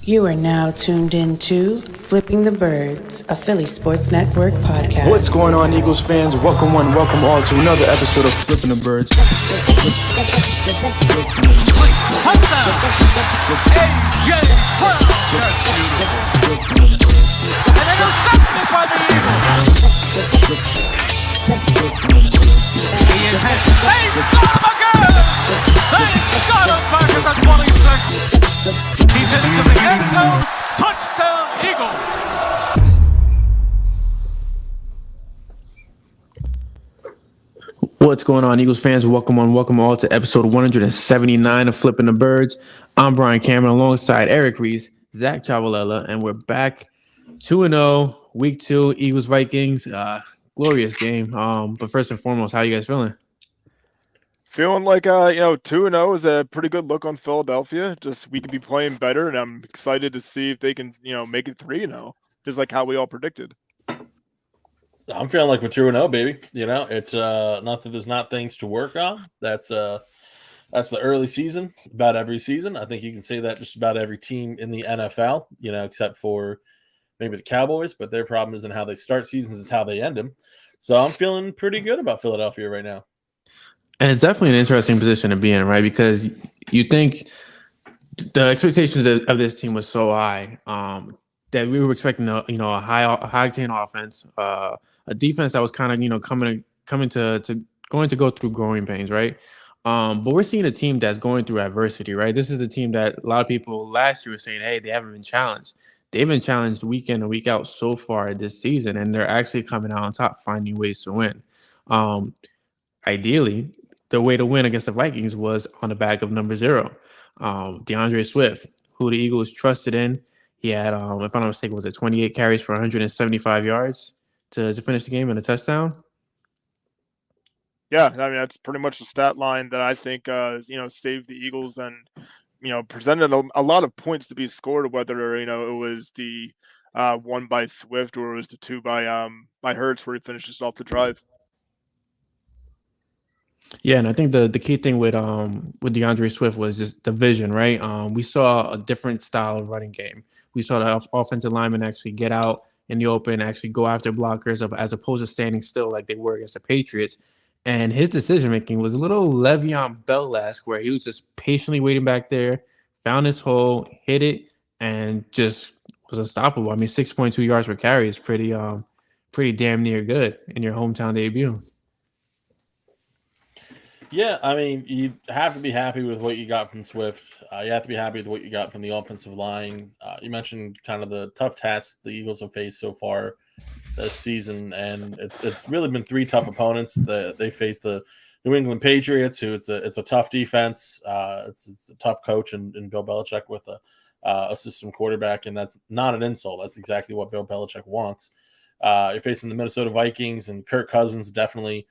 You are now tuned into Flipping the Birds, a Philly Sports Network podcast. What's going on, Eagles fans? Welcome one, welcome all to another episode of Flipping the Birds. He's into the end zone. Touchdown, Eagles. What's going on, Eagles fans? Welcome all to episode 179 of Flipping the Birds. I'm Brian Cameron alongside Eric Reese, Zach Chavalella, and we're back 2-0, week 2, Eagles Vikings. Glorious game. But first and foremost, how are you guys feeling? Feeling like 2-0 is a pretty good look on Philadelphia. Just we could be playing better, and I'm excited to see if they can, make it 3-0, just like how we all predicted. I'm feeling like we're 2-0, baby. It's not that there's not things to work on. That's the early season, about every season. I think you can say that just about every team in the NFL, except for maybe the Cowboys, but their problem isn't how they start seasons, it's how they end them. So I'm feeling pretty good about Philadelphia right now. And it's definitely an interesting position to be in, right? Because you think the expectations of this team was so high that we were expecting a high octane offense, a defense that was kind of going to go through growing pains, right? But we're seeing a team that's going through adversity, right? This is a team that a lot of people last year were saying, hey, they haven't been challenged. They've been challenged week in and week out so far this season, and they're actually coming out on top, finding ways to win. Ideally, the way to win against the Vikings was on the back of number 0, DeAndre Swift, who the Eagles trusted in. He had, if I'm not mistaken, was it 28 carries for 175 yards to finish the game and a touchdown? Yeah, I mean, that's pretty much the stat line that I think, saved the Eagles and, presented a lot of points to be scored, whether, it was the 1 by Swift or it was the 2 by Hurts where he finishes off the drive. Yeah, and I think the key thing with DeAndre Swift was just the vision, right? We saw a different style of running game. We saw the offensive linemen actually get out in the open, actually go after blockers as opposed to standing still like they were against the Patriots. And his decision-making was a little Le'Veon Bell-esque, where he was just patiently waiting back there, found his hole, hit it, and just was unstoppable. I mean, 6.2 yards per carry is pretty damn near good in your hometown debut. Yeah, I mean, you have to be happy with what you got from Swift. You have to be happy with what you got from the offensive line. You mentioned kind of the tough tasks the Eagles have faced so far this season, and it's really been 3 tough opponents. They faced the New England Patriots, who it's a tough defense. It's a tough coach and Bill Belichick with a system quarterback, and that's not an insult. That's exactly what Bill Belichick wants. You're facing the Minnesota Vikings, and Kirk Cousins definitely.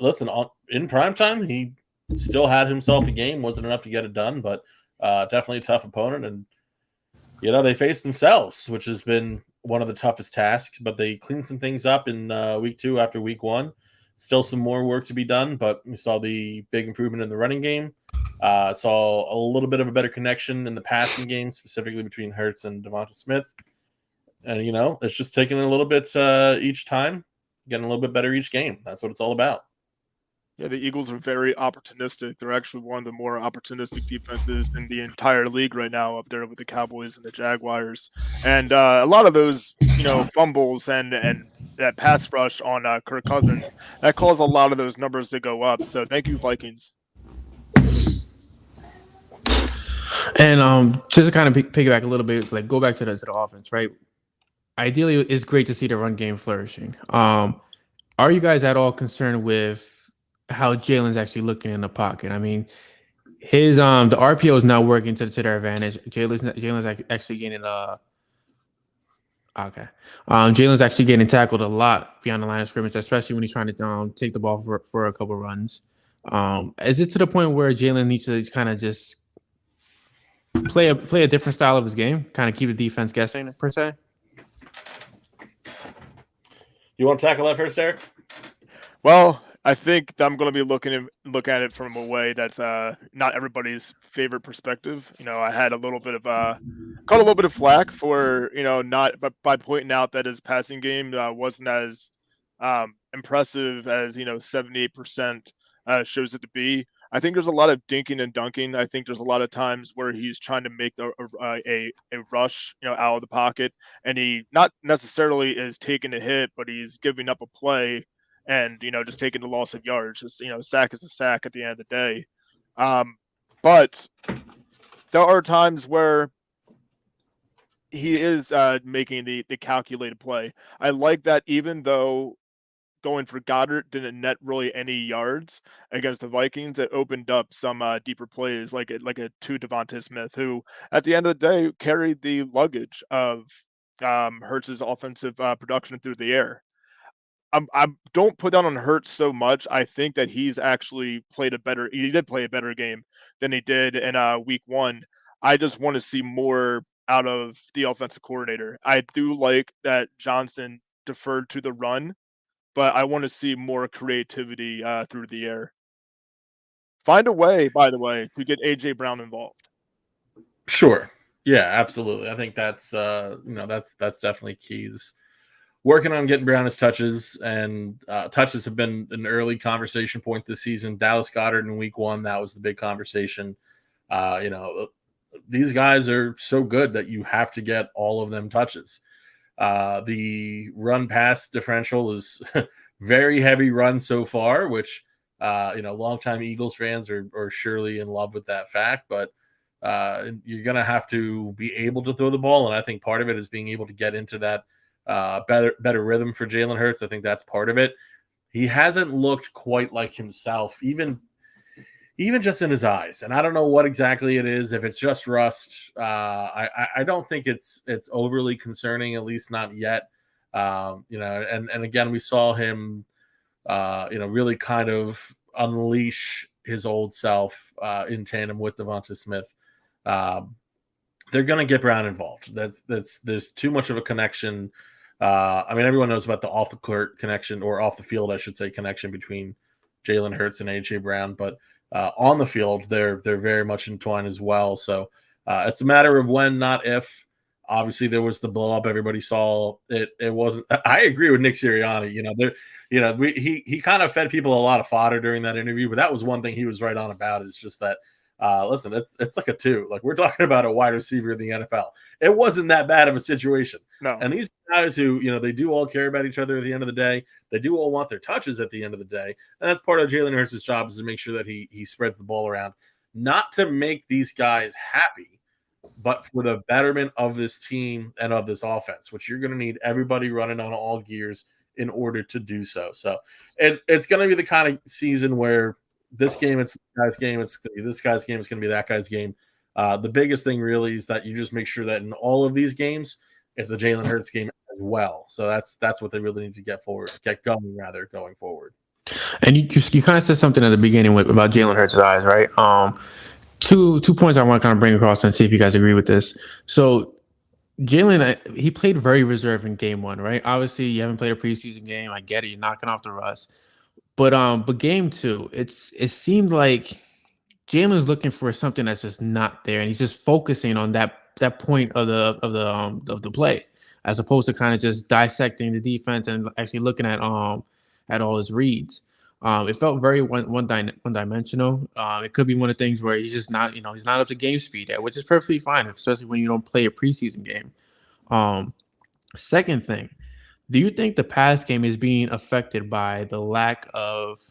Listen, in primetime, he still had himself a game. Wasn't enough to get it done, but definitely a tough opponent. And, they faced themselves, which has been one of the toughest tasks. But they cleaned some things up in week 2 after week 1. Still some more work to be done, but we saw the big improvement in the running game. Saw a little bit of a better connection in the passing game, specifically between Hurts and Devonta Smith. And, it's just taking a little bit each time. Getting a little bit better each game. That's what it's all about. Yeah, the Eagles are very opportunistic. They're actually one of the more opportunistic defenses in the entire league right now, up there with the Cowboys and the Jaguars. And a lot of those, fumbles and that pass rush on Kirk Cousins, that caused a lot of those numbers to go up. So thank you, Vikings. And just to kind of piggyback a little bit, like go back to the offense, right? Ideally, it's great to see the run game flourishing. Are you guys at all concerned with how Jalen's actually looking in the pocket? I mean, his the RPO is not working to their advantage. Jalen's actually getting Jalen's actually getting tackled a lot beyond the line of scrimmage, especially when he's trying to take the ball for a couple runs. Is it to the point where Jalen needs to kind of just play a different style of his game, kind of keep the defense guessing per se? You want to tackle that first, Eric? Well, I think I'm going to be look at it from a way that's not everybody's favorite perspective. I had a little bit of caught a little bit of flack for not but by pointing out that his passing game wasn't as impressive as 78% shows it to be. I think there's a lot of dinking and dunking. I think there's a lot of times where he's trying to make a rush out of the pocket, and he not necessarily is taking a hit, but he's giving up a play and just taking the loss of yards. Just sack is a sack at the end of the day. But there are times where he is making the calculated play. I like that, even though going for Goddard didn't net really any yards against the Vikings, it opened up some deeper plays like a to Devontae Smith, who at the end of the day carried the luggage of Hurts's offensive production through the air. I don't put down on Hurts so much. I think that he's actually he did play a better game than he did in week 1. I just want to see more out of the offensive coordinator. I do like that Johnson deferred to the run, but I want to see more creativity through the air. Find a way, by the way, to get AJ Brown involved. Sure. Yeah, absolutely. I think that's that's definitely keys. Working on getting Brown his touches, and touches have been an early conversation point this season. Dallas Goedert in week 1, that was the big conversation. These guys are so good that you have to get all of them touches. The run pass differential is very heavy run so far, which longtime Eagles fans are surely in love with that fact. But you're going to have to be able to throw the ball, and I think part of it is being able to get into that better rhythm for Jalen Hurts. I think that's part of it. He hasn't looked quite like himself, even just in his eyes. And I don't know what exactly it is. If it's just rust, I don't think it's overly concerning, at least not yet. And again, we saw him, really kind of unleash his old self in tandem with Devonta Smith. They're going to get Brown involved. There's too much of a connection. Everyone knows about the off the court connection, or off the field, I should say, connection between Jalen Hurts and AJ Brown, but on the field, they're very much entwined as well. So it's a matter of when, not if. Obviously, there was the blow up. Everybody saw it. It wasn't. I agree with Nick Sirianni. He kind of fed people a lot of fodder during that interview, but that was one thing he was right on about. Is just that. Listen, it's like a 2. Like, we're talking about a wide receiver in the NFL. It wasn't that bad of a situation. No. And these guys who, they do all care about each other at the end of the day. They do all want their touches at the end of the day. And that's part of Jalen Hurts' job, is to make sure that he spreads the ball around. Not to make these guys happy, but for the betterment of this team and of this offense, which you're going to need everybody running on all gears in order to do so. So it's going to be the kind of season where this game, it's this guy's game, it's going to be this guy's game, it's going to be that guy's game. The biggest thing really is that you just make sure that in all of these games, it's a Jalen Hurts game as well. So that's what they really need to get going forward. And you kind of said something at the beginning about Jalen Hurts' eyes, right? Two points I want to kind of bring across and see if you guys agree with this. So Jalen, he played very reserved in game 1, right? Obviously, you haven't played a preseason game. I get it. You're knocking off the rust. But game 2, it seemed like Jalen's looking for something that's just not there, and he's just focusing on that point of the play, as opposed to kind of just dissecting the defense and actually looking at all his reads. It felt very one-dimensional. It could be one of the things where he's just not, he's not up to game speed yet, which is perfectly fine, especially when you don't play a preseason game. Second thing, do you think the pass game is being affected by the lack of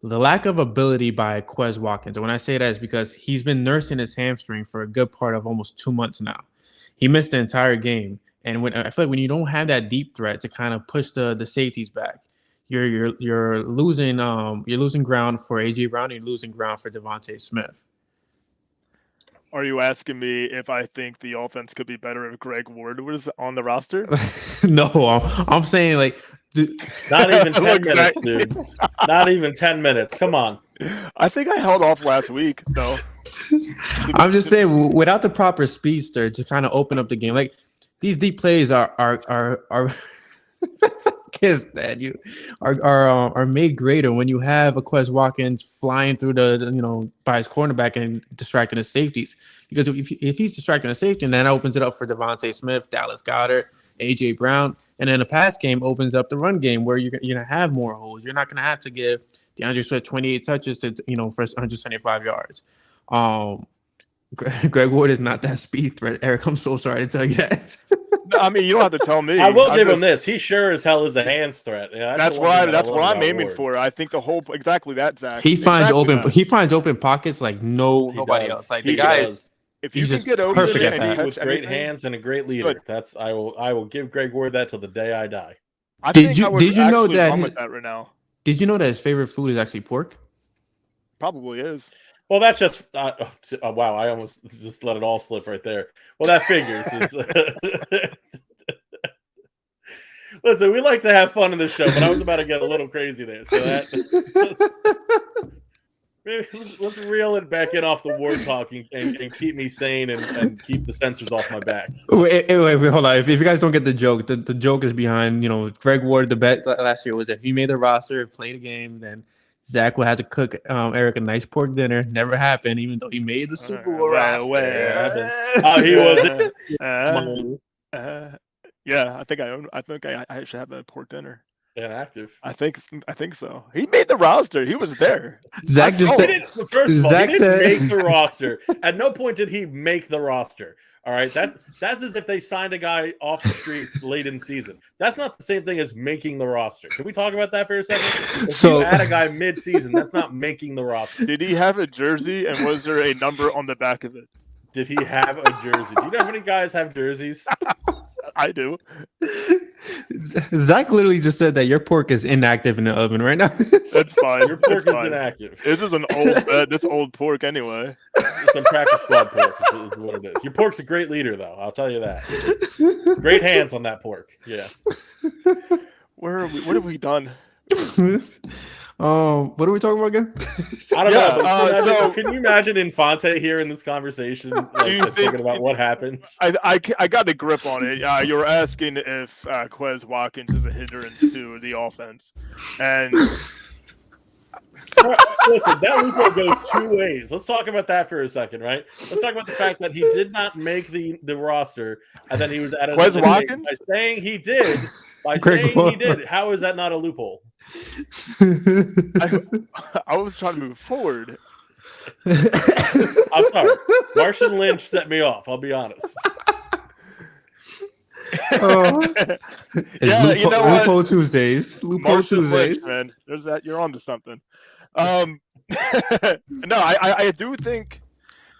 ability by Quez Watkins? And when I say that, is because he's been nursing his hamstring for a good part of almost 2 months now. He missed the entire game, and I feel like when you don't have that deep threat to kind of push the safeties back, you're losing ground for AJ Brown, and you're losing ground for Devontae Smith. Are you asking me if I think the offense could be better if Greg Ward was on the roster? No, I'm saying, like, not even 10 minutes, dude. Not even 10 minutes. Come on. I think I held off last week, though. I'm just saying, without the proper speedster to kind of open up the game, like, these deep plays are pockets that you are made greater when you have a Quez Watkins flying through by his cornerback and distracting his safeties. Because if he's distracting a safety, and then that opens it up for Devontae Smith, Dallas Goedert, AJ Brown, and then the pass game opens up the run game where you're gonna have more holes. You're not gonna have to give DeAndre Swift 28 touches to for 175 yards. Greg Ward is not that speed threat, Eric. I'm so sorry to tell you that. No, I mean, you don't have to tell me. I will give him this. He sure as hell is a hands threat. Yeah, that's what I'm aiming for. I think exactly that, Zach. He finds open pockets like nobody else. Like the guys. If you can get over it with great hands and a great leader, I will give Greg Ward that till the day I die. Did you know that? With that right now. Did you know that his favorite food is actually pork? Probably is. Well, that's just wow! I almost just let it all slip right there. Well, that figures. Listen, we like to have fun in this show, but I was about to get a little crazy there. So let's reel it back in off the war talking and keep me sane and keep the censors off my back. Wait, hold on. If you guys don't get the joke, the joke is behind. Greg Ward. The bet last year was if he made the roster, played a game, then Zach will have to cook Eric a nice pork dinner. Never happened, even though he made the Super Bowl roster. He wasn't. Yeah, I think I should have a pork dinner. Inactive. I think so. He made the roster. He was there. Zach just said. First of all, he didn't make the roster. At no point did he make the roster. All right, that's as if they signed a guy off the streets late in season. That's not the same thing as making the roster. Can we talk about that for a second? If you add a guy mid-season, that's not making the roster. Did he have a jersey, and was there a number on the back of it? Did he have a jersey? Do you know how many guys have jerseys? I do. Zach literally just said that your pork is inactive in the oven right now. That's fine. Your pork is inactive. This is an old pork anyway. Some practice squad pork is what it is. Your pork's a great leader, though. I'll tell you that. Great hands on that pork. Yeah. Where are we? What have we done? What are we talking about again? I don't know. Can you imagine Infante here in this conversation, thinking about what happened? I got a grip on it. You were asking if Quez Watkins is a hindrance to the offense, and listen, that loophole goes two ways. Let's talk about that for a second, right? Let's talk about the fact that he did not make the roster, and then he was added. Quez Watkins by saying he did. He did. How is that not a loophole? I was trying to move forward. I'm sorry. Martian Lynch set me off. I'll be honest. Yeah, you know what? Loophole Tuesdays. Loophole Tuesdays. Man. There's that. You're on to something. No, I do think.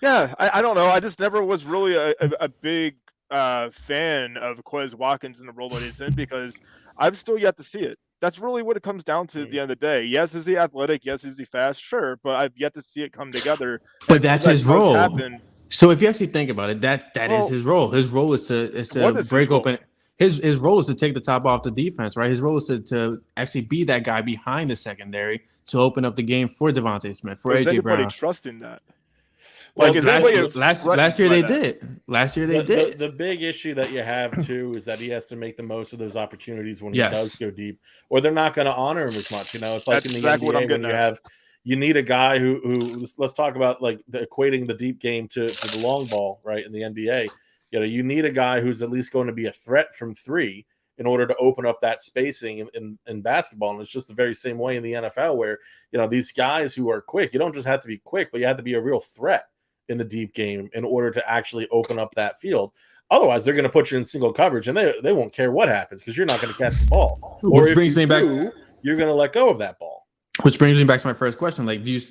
Yeah, I don't know. I just never was really a big fan of Quez Watkins in the role that he's in because I've still yet to see it. That's really what it comes down to at the end of the day. Yes, is he athletic? Yes, is he fast? Sure, but I've yet to see it come together. But that's his role. So if you actually think about it, that is his role. His role is to break open. His role is to take the top off the defense, right? His role is to actually be that guy behind the secondary to open up the game for Devontae Smith, for AJ Brown. Everybody trusting that. Well, last year they did. Last year they did. The big issue that you have too is that he has to make the most of those opportunities when he does go deep, or they're not going to honor him as much. It's like in the NBA when you need a guy who let's talk about like equating the deep game to the long ball, right? In the NBA, you need a guy who's at least going to be a threat from three in order to open up that spacing in basketball. And it's just the very same way in the NFL where these guys who are quick, you don't just have to be quick, but you have to be a real threat in the deep game in order to actually open up that field. Otherwise, they're going to put you in single coverage, and they won't care what happens because you're not going to catch the ball. Or if you're going to let go of that ball. Which brings me back to my first question. Like, do you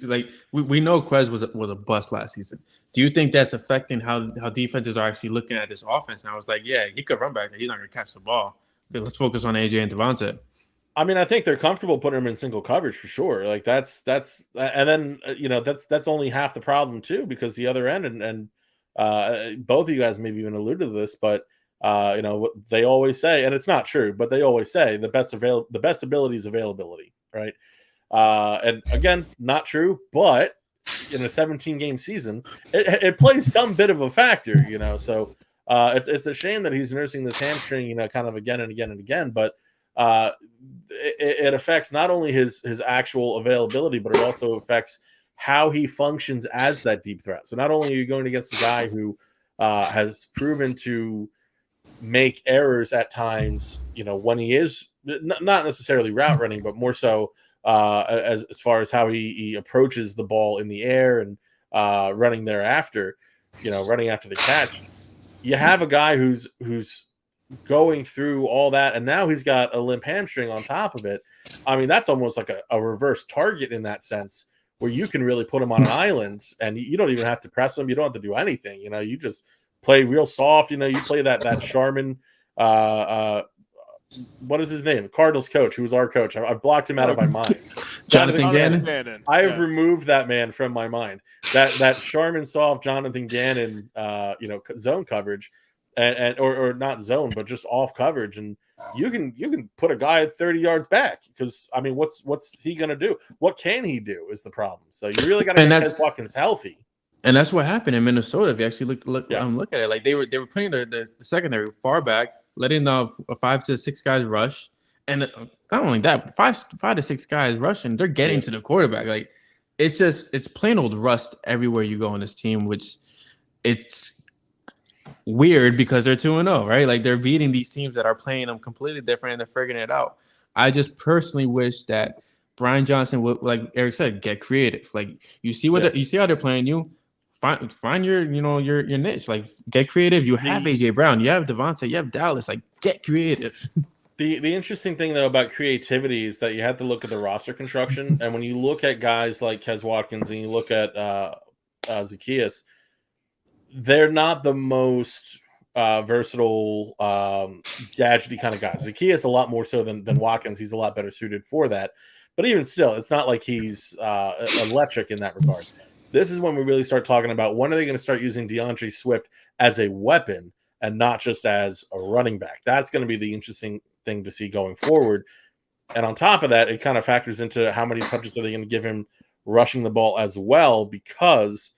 we know Quez was a bust last season. Do you think that's affecting how defenses are actually looking at this offense? And I was like, yeah, he could run back there. He's not going to catch the ball. But let's focus on AJ and Devontae. I mean, I think they're comfortable putting him in single coverage for sure. Like that's, and then that's only half the problem too, because the other end and both of you guys maybe even alluded to this, but they always say, and it's not true, but they always say the best ability is availability, right? And again, not true, but in a 17-game season, it plays some bit of a factor, So it's a shame that he's nursing this hamstring, kind of again and again and again, but. it affects not only his actual availability, but it also affects how he functions as that deep threat. So not only are you going against a guy who has proven to make errors at times, when he is not necessarily route running, but more so as far as how he approaches the ball in the air and running thereafter, running after the catch. You have a guy who's going through all that, and now he's got a limp hamstring on top of it. I mean, that's almost like a reverse target in that sense, where you can really put him on an island, and you don't even have to press him. You don't have to do anything. You just play real soft. You play that Sharman. What is his name? Cardinals coach, who was our coach. I've blocked him out of my mind. Jonathan Gannon. I have removed that man from my mind. That Sharman soft Jonathan Gannon, zone coverage, or not zone, but just off coverage, and you can put a guy at 30 yards back, because I mean, what's he gonna do? What can he do is the problem. So you really got to get Quez Watkins healthy. And that's what happened in Minnesota. If you actually look at it, like they were putting the secondary far back, letting the 5 to 6 guys rush, and not only that, 5 to 6 guys rushing, they're getting to the quarterback. Like it's plain old rust everywhere you go on this team, which it's weird because they're 2-0, right? Like they're beating these teams that are playing them completely different and they're figuring it out. I just personally wish that Brian Johnson would, like Eric said, get creative. Like you see you see how they're playing you. Find your niche. Like get creative. You have AJ Brown, you have Devontae, you have Dallas. Like get creative. The interesting thing though about creativity is that you have to look at the roster construction, and when you look at guys like Quez Watkins and you look at Zaccheaus, they're not the most versatile, gadgety kind of guys. Zaccheaus a lot more so than Watkins. He's a lot better suited for that. But even still, it's not like he's electric in that regard. This is when we really start talking about when are they going to start using DeAndre Swift as a weapon and not just as a running back. That's going to be the interesting thing to see going forward. And on top of that, it kind of factors into how many touches are they going to give him rushing the ball as well, because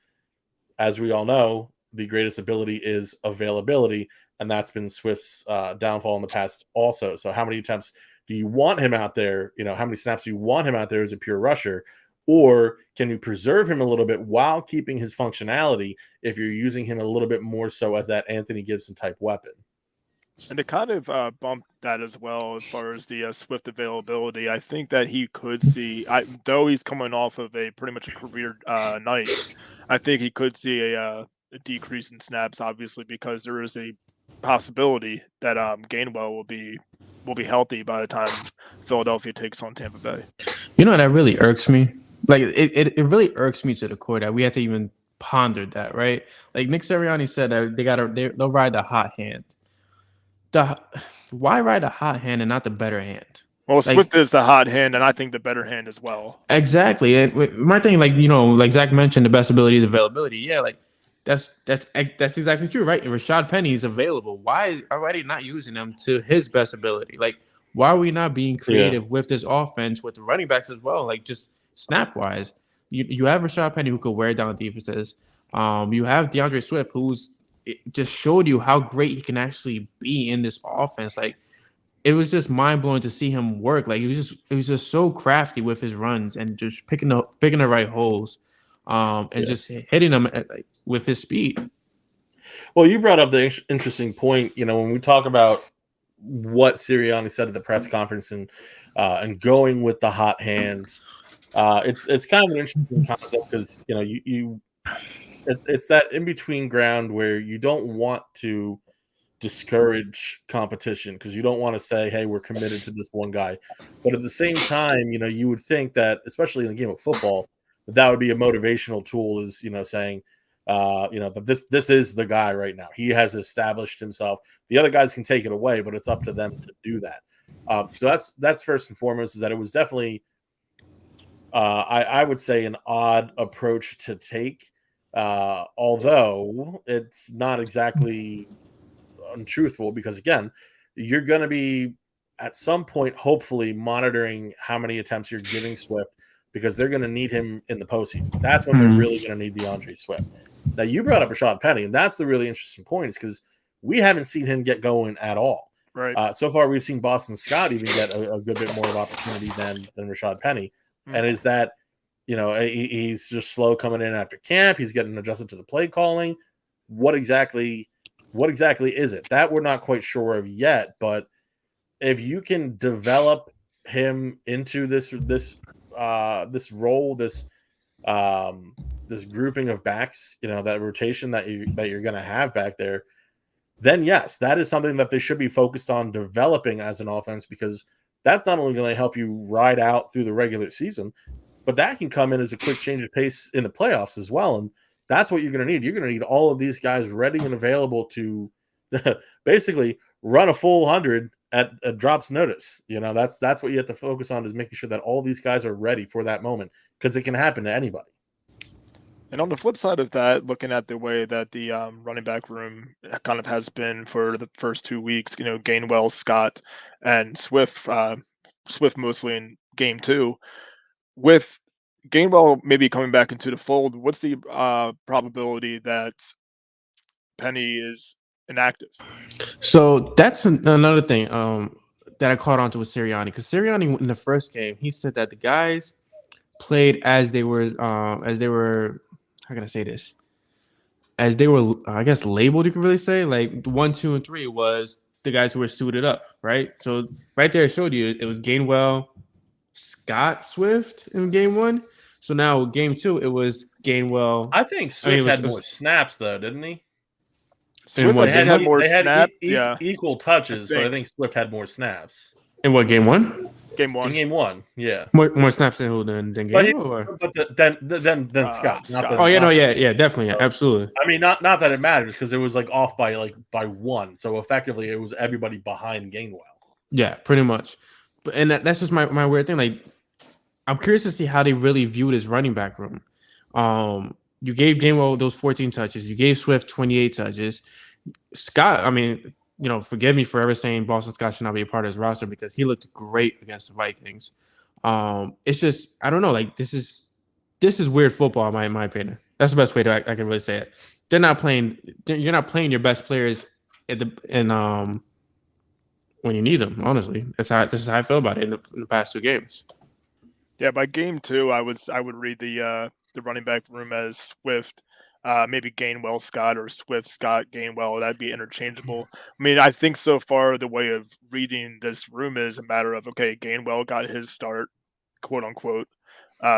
as we all know, the greatest ability is availability, and that's been Swift's downfall in the past also. So how many attempts do you want him out there? How many snaps do you want him out there as a pure rusher? Or can you preserve him a little bit while keeping his functionality if you're using him a little bit more so as that Anthony Gibson type weapon? And to kind of bump that as well, as far as the Swift availability, I think that he could see, though he's coming off of a pretty much a career night, I think he could see a decrease in snaps, obviously, because there is a possibility that Gainwell will be healthy by the time Philadelphia takes on Tampa Bay. That really irks me. Like it really irks me to the core that we have to even ponder that, right? Like Nick Sirianni said that they'll ride the hot hand. Why ride the hot hand and not the better hand? Well, Swift is the hot hand, and I think the better hand as well. Exactly. And my thing, like Zach mentioned, the best ability is availability. Yeah, like that's exactly true, right? Rashad Penny is available. Why are they not using him to his best ability? Like, why are we not being creative with this offense, with the running backs as well? Like, just snap wise, you have Rashad Penny who could wear down defenses. You have DeAndre Swift, who's just showed you how great he can actually be in this offense. Like, it was just mind blowing to see him work. Like, he was just so crafty with his runs and just picking the right holes, and just hitting them with his speed. Well, you brought up the interesting point. When we talk about what Sirianni said at the press conference and going with the hot hands, it's kind of an interesting concept because it's that in between ground where you don't want to discourage competition because you don't want to say, hey, we're committed to this one guy, but at the same time, you would think that, especially in the game of football, that would be a motivational tool, is saying, that this is the guy right now. He has established himself. The other guys can take it away, but it's up to them to do that. So that's first and foremost, is that it was definitely, I would say, an odd approach to take, although it's not exactly untruthful, because again, you're going to be at some point, hopefully, monitoring how many attempts you're giving Swift, because they're going to need him in the postseason. That's when they're really going to need DeAndre Swift. Now, you brought up Rashad Penny, and that's the really interesting point, is because we haven't seen him get going at all. Right. So far, we've seen Boston Scott even get a good bit more of opportunity than Rashad Penny. And is that, he's just slow coming in after camp. He's getting adjusted to the play calling. What exactly is it? That we're not quite sure of yet. But if you can develop him into this role, this grouping of backs, that rotation that you're going to have back there, then yes, that is something that they should be focused on developing as an offense, because that's not only going to help you ride out through the regular season, but that can come in as a quick change of pace in the playoffs as well. And that's what you're going to need. You're going to need all of these guys ready and available to basically run a full 100 at a drop's notice. That's what you have to focus on, is making sure that all these guys are ready for that moment, because it can happen to anybody. And on the flip side of that, looking at the way that the running back room kind of has been for the first 2 weeks, Gainwell, Scott, and Swift, Swift mostly in game 2, with Gainwell maybe coming back into the fold, what's the probability that Penny is inactive? So that's another thing that I caught on to with Sirianni, because Sirianni in the first game, he said that the guys played as they were how can I say this? As they were, I guess, labeled, you could really say. Like 1, 2, and 3 was the guys who were suited up, right? So right there, it showed you it was Gainwell, Scott, Swift in game 1. So now game 2, it was Gainwell. I think Swift had more snaps, though, didn't he? Swift had more snaps. Equal touches, but I think Swift had more snaps. In what, game 1? Game 1. In game 1, yeah. More snaps than who than Gainwell? Than Scott. Scott. Definitely, yeah, absolutely. I mean, not that it matters, because it was like off by 1, so effectively it was everybody behind Gainwell. Yeah, pretty much. But that's just my weird thing. Like, I'm curious to see how they really viewed his running back room. You gave Gainwell those 14 touches. You gave Swift 28 touches. Scott, I mean, forgive me for ever saying Boston Scott should not be a part of his roster, because he looked great against the Vikings. It's just, I don't know. Like, this is weird football, in my opinion. That's the best way I can really say it. You're not playing your best players when you need them. Honestly, this is how I feel about it in the past 2 games. Yeah, by game 2, I would read the running back room as Swift, maybe Gainwell, Scott, or Swift, Scott, Gainwell. That'd be interchangeable. I mean, I think so far the way of reading this room is a matter of, okay, Gainwell got his start, quote unquote.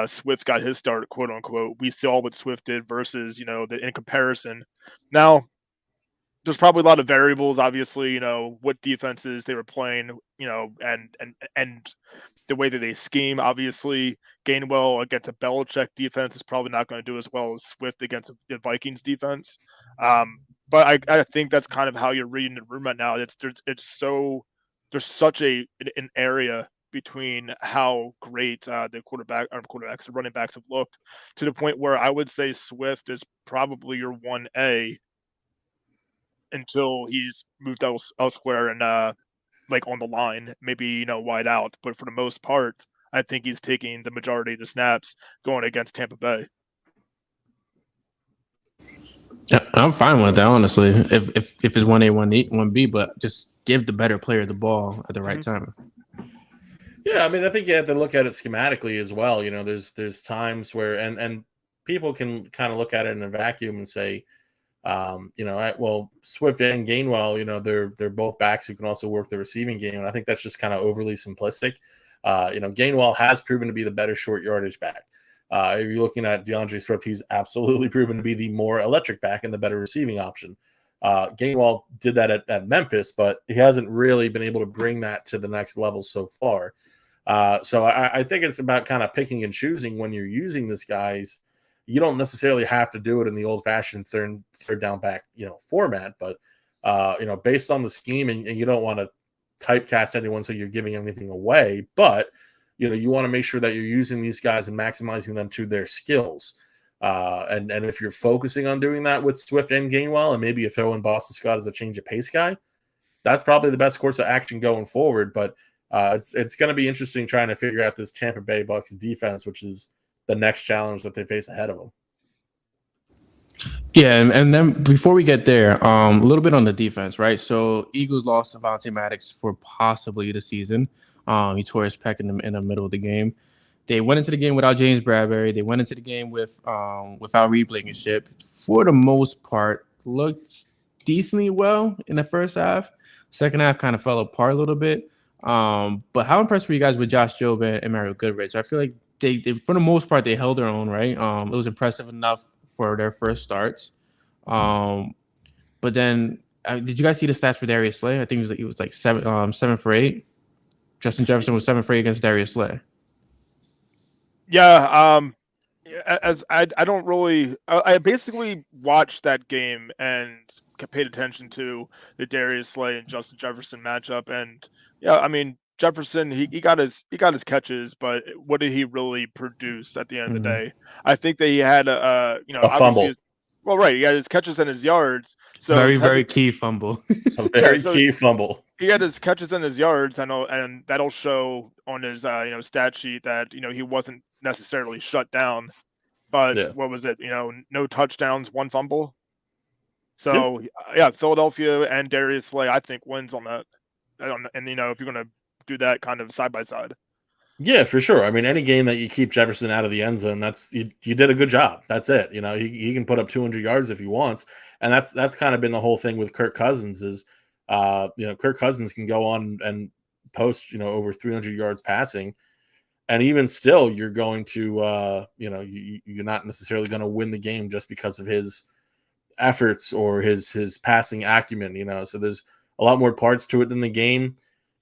Swift got his start, quote unquote. We saw what Swift did versus, in comparison. Now, there's probably a lot of variables, obviously, what defenses they were playing, and the way that they scheme. Obviously, Gainwell against a Belichick defense is probably not going to do as well as Swift against the Vikings defense. But I think that's kind of how you're reading the room right now. There's such an area between how great the running backs have looked, to the point where I would say Swift is probably your 1A until he's moved elsewhere and on the line, maybe wide out. But for the most part, I think he's taking the majority of the snaps going against Tampa Bay. Yeah, I'm fine with that, honestly. If it's 1A, 1B, but just give the better player the ball at the right time. Yeah, I mean, I think you have to look at it schematically as well. There's times where and people can kind of look at it in a vacuum and say, Swift and Gainwell, they're both backs who can also work the receiving game, and I think that's just kind of overly simplistic. Gainwell has proven to be the better short yardage back. If you're looking at DeAndre Swift, he's absolutely proven to be the more electric back and the better receiving option. Gainwell did that at Memphis, but he hasn't really been able to bring that to the next level so far. So I think it's about kind of picking and choosing when you're using this guys. You don't necessarily have to do it in the old-fashioned third down back, format, but based on the scheme, and you don't want to typecast anyone so you're giving anything away, but you want to make sure that you're using these guys and maximizing them to their skills. And if you're focusing on doing that with Swift and Gainwell, and maybe you throw in Boston Scott as a change of pace guy, that's probably the best course of action going forward. But it's going to be interesting trying to figure out this Tampa Bay Bucs defense, which is the next challenge that they face ahead of them. Yeah, and then before we get there, a little bit on the defense, right? So Eagles lost Avonte Maddox for possibly the season. He tore his pec in the middle of the game. They went into the game without James Bradbury. They went into the game without Reed Blankenship. For the most part, looked decently well in the first half. Second half kind of fell apart a little bit. But how impressed were you guys with Josh Jobe and Mario Goodrich? I feel like they for the most part they held their own, right? It was impressive enough for their first starts. But then did you guys see the stats for Darius Slay? I think it was like 7 for 8. Justin Jefferson was 7 for 8 against Darius Slay. Yeah, as I don't really I basically watched that game and paid attention to the Darius Slay and Justin Jefferson matchup, and yeah, I mean Jefferson he got his catches, but what did he really produce at the end of the day? I think that he had A obviously fumble. well, right, he had his catches and his yards, so Very, very key fumble. A very so key fumble. he had his catches and his yards. I know, and that'll show on his stat sheet that he wasn't necessarily shut down. But Yeah. what was it? No touchdowns, one fumble. Yeah. So yeah, Philadelphia and Darius Slay, I think, wins on that. And if you're gonna do that kind of side by side. Yeah, for sure. I mean, any game that you keep Jefferson out of the end zone, that's you did a good job. That's it. He can put up 200 yards if he wants, and that's kind of been the whole thing with Kirk Cousins is, Kirk Cousins can go on and post over 300 yards passing, and even still, you're going to you're not necessarily going to win the game just because of his efforts or his passing acumen. So there's a lot more parts to it than the game.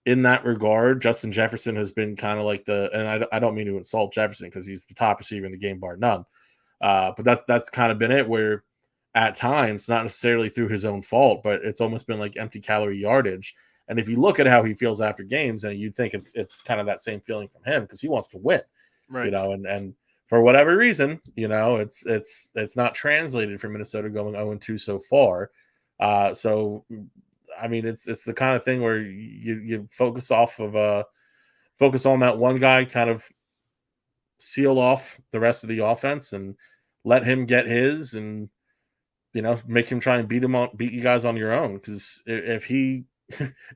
In that regard, Justin Jefferson has been kind of like and I don't mean to insult Jefferson because he's the top receiver in the game, bar none. But that's kind of been it where at times, not necessarily through his own fault, but it's almost been like empty calorie yardage. And if you look at how he feels after games, and you'd think it's kind of that same feeling from him because he wants to win, Right. and for whatever reason, it's not translated for Minnesota going 0-2 so far. So I mean, it's the kind of thing where you focus on that one guy, kind of seal off the rest of the offense and let him get his, and make him try and beat you guys on your own. Because if he,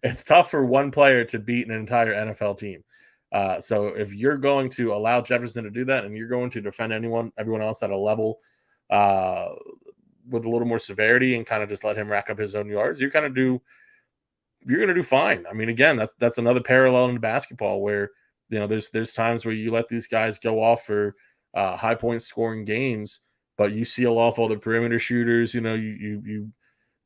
it's tough for one player to beat an entire NFL team. So if you're going to allow Jefferson to do that, and you're going to defend everyone else at a level with a little more severity, and kind of just let him rack up his own yards, you're going to do fine. I mean, again, that's another parallel in basketball where there's times where you let these guys go off for high point scoring games, but you seal off all the perimeter shooters. You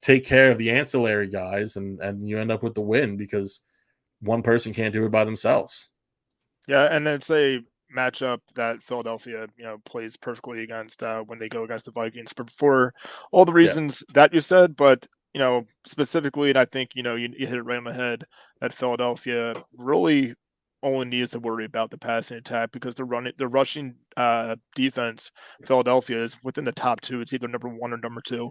take care of the ancillary guys, and you end up with the win because one person can't do it by themselves. Yeah, and it's a matchup that Philadelphia, plays perfectly against when they go against the Vikings. But for all the reasons that you said, but specifically, and I think you hit it right on the head that Philadelphia really only needs to worry about the passing attack because the rushing defense, Philadelphia is within the top 2. It's either number 1 or number 2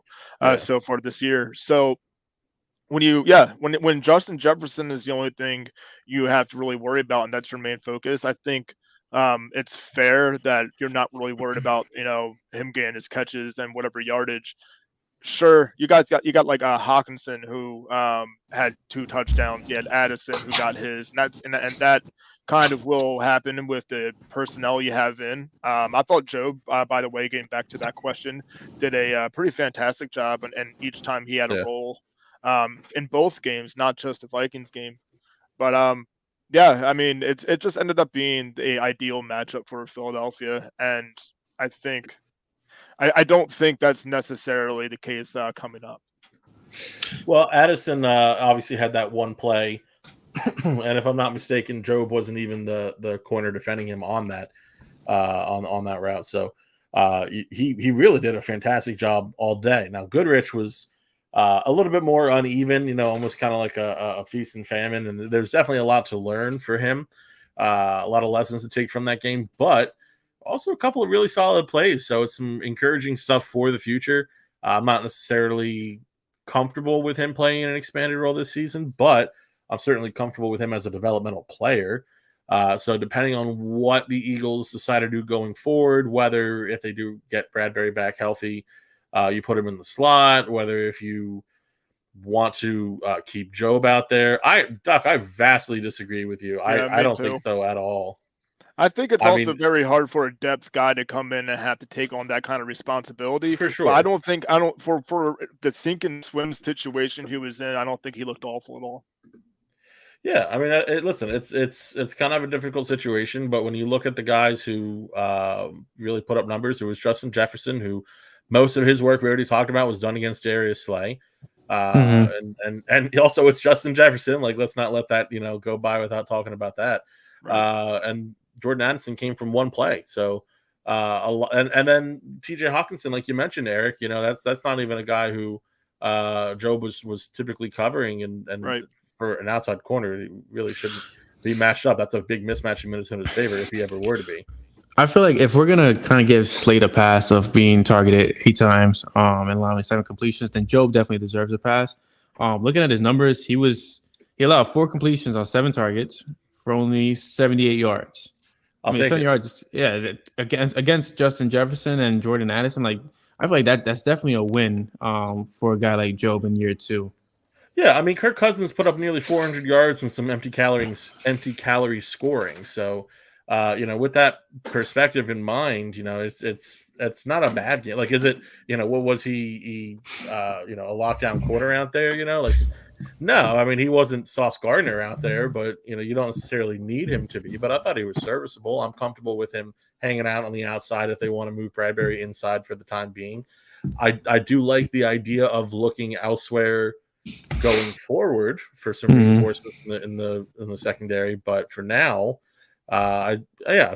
so far this year. So when Justin Jefferson is the only thing you have to really worry about, and that's your main focus, I think it's fair that you're not really worried about him getting his catches and whatever yardage. Sure, you got like Hawkinson who had 2 touchdowns. You had Addison who got his, and that kind of will happen with the personnel you have in. I thought Joe, by the way, getting back to that question, did a pretty fantastic job, and each time he had a role in both games, not just the Vikings game. But yeah, I mean, it just ended up being the ideal matchup for Philadelphia, and I think. I don't think that's necessarily the case coming up. Well, Addison obviously had that one play, and if I'm not mistaken, Job wasn't even the corner defending him on that on that route. So he really did a fantastic job all day. Now Goodrich was a little bit more uneven, almost kind of like a feast and famine, and there's definitely a lot to learn for him, a lot of lessons to take from that game, but also a couple of really solid plays. So it's some encouraging stuff for the future. I'm not necessarily comfortable with him playing in an expanded role this season, but I'm certainly comfortable with him as a developmental player. So depending on what the Eagles decide to do going forward, whether if they do get Bradbury back healthy, you put him in the slot, whether if you want to keep Job out there. Doc, I vastly disagree with you. Yeah, I me don't think too. so at all. I think it's I also mean, very hard for a depth guy to come in and have to take on that kind of responsibility. for But I sure. don't think for the sink and swim situation he was in, I don't think he looked awful at all. Yeah, I mean, listen, it's kind of a difficult situation, but when you look at the guys who really put up numbers, it was Justin Jefferson, who most of his work we already talked about was done against Darius Slay, and also it's Justin Jefferson. Like, let's not let that go by without talking about that. Right. And Jordan Addison came from one play, so and then T.J. Hawkinson, like you mentioned, Eric, that's not even a guy who Job was typically covering, and Right. for an outside corner, he really shouldn't be matched up. That's a big mismatch in Minnesota's favor if he ever were to be. I feel like if we're gonna kind of give Slade a pass of being targeted 8 times and allowing 7 completions, then Job definitely deserves a pass. Looking at his numbers, he allowed 4 completions on 7 targets for only 78 yards. I'll take 7 it. yards, yeah, against Justin Jefferson and Jordan Addison. Like, I feel like that's definitely a win for a guy like Job in year 2. Yeah, I mean, Kirk Cousins put up nearly 400 yards and some empty calorie scoring. So, with that perspective in mind, it's not a bad game. Like, is it? What was he? A lockdown quarter out there? Like, no. I mean, he wasn't Sauce Gardner out there, but you don't necessarily need him to be. But I thought he was serviceable. I'm comfortable with him hanging out on the outside if they want to move Bradbury inside for the time being. I do like the idea of looking elsewhere going forward for some reinforcements in the secondary, but for now, I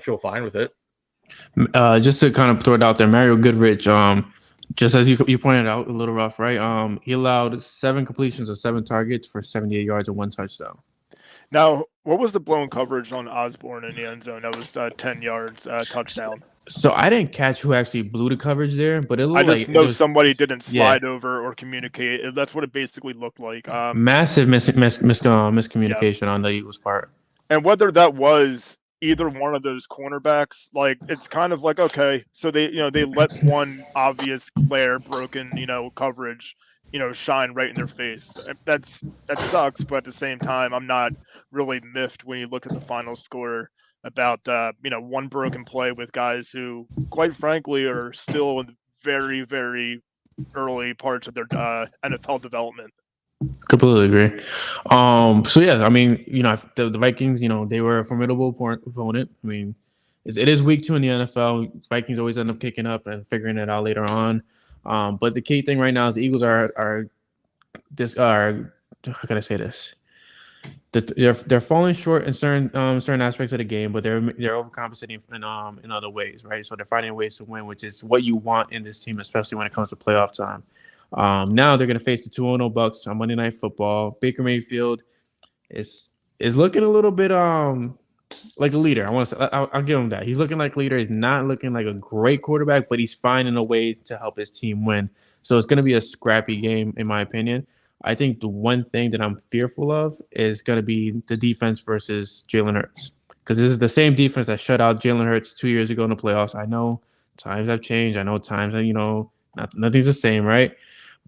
feel fine with it. Just to kind of throw it out there, Mario Goodrich, just as you pointed out, a little rough, right? He allowed 7 completions of 7 targets for 78 yards and 1 touchdown. Now, what was the blown coverage on Osborne in the end zone? That was 10 yards touchdown. So I didn't catch who actually blew the coverage there, but it looked I just like know somebody didn't yeah. slide over or communicate. That's what it basically looked like. Massive miscommunication on the Eagles' part. And whether that was either one of those cornerbacks, like, it's kind of like, okay, so they let one obvious glare broken coverage shine right in their face. That sucks, but at the same time, I'm not really miffed when you look at the final score about one broken play with guys who, quite frankly, are still in very, very early parts of their NFL development. Completely agree. So yeah, I mean, the Vikings, they were a formidable opponent. I mean, it is week 2 in the NFL. Vikings always end up kicking up and figuring it out later on. But the key thing right now is the Eagles are how can I say this? They're falling short in certain aspects of the game, but they're overcompensating in other ways, right? So they're finding ways to win, which is what you want in this team, especially when it comes to playoff time. Now they're going to face the 2-0 Bucs on Monday Night Football. Baker Mayfield is looking a little bit like a leader. I'll give him that. He's looking like a leader. He's not looking like a great quarterback, but he's finding a way to help his team win. So it's going to be a scrappy game, in my opinion. I think the one thing that I'm fearful of is going to be the defense versus Jalen Hurts, because this is the same defense that shut out Jalen Hurts 2 years ago in the playoffs. I know times have changed. I know times that nothing's the same, right?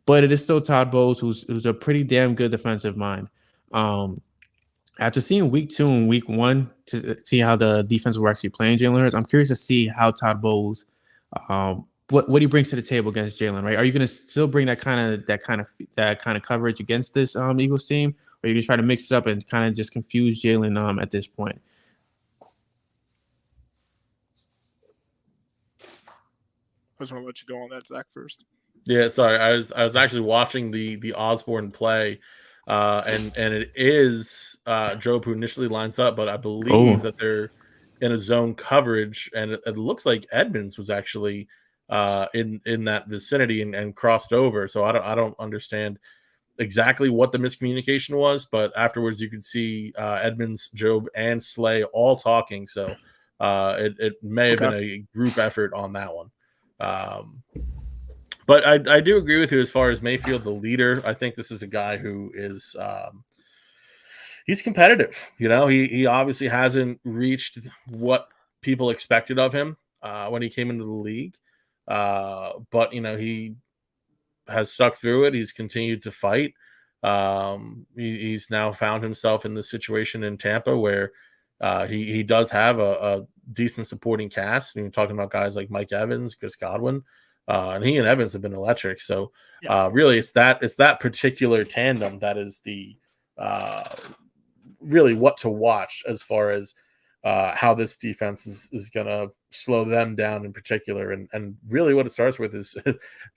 But it is still Todd Bowles, who's a pretty damn good defensive mind. After seeing week 2 and week 1 to see how the defense were actually playing Jalen Hurts, I'm curious to see how Todd Bowles, what he brings to the table against Jalen. Right? Are you going to still bring that kind of coverage against this Eagles team, or are you going to try to mix it up and kind of just confuse Jalen at this point? I just want to let you go on that, Zach, first. Yeah, sorry. I was actually watching the Osborne play, and it is Job who initially lines up, but I believe that they're in a zone coverage, and it looks like Edmonds was actually in that vicinity and crossed over. So I don't understand exactly what the miscommunication was, but afterwards you could see Edmonds, Job, and Slay all talking. So it may have been a group effort on that one. But I do agree with you as far as Mayfield, the leader. I think this is a guy who is he's competitive. He obviously hasn't reached what people expected of him when he came into the league. But he has stuck through it. He's continued to fight. He's now found himself in the situation in Tampa where he does have a decent supporting cast. You're talking about guys like Mike Evans, Chris Godwin, and he and Evans have been electric. So really, it's that particular tandem that is the really what to watch as far as how this defense is going to slow them down in particular. And really what it starts with is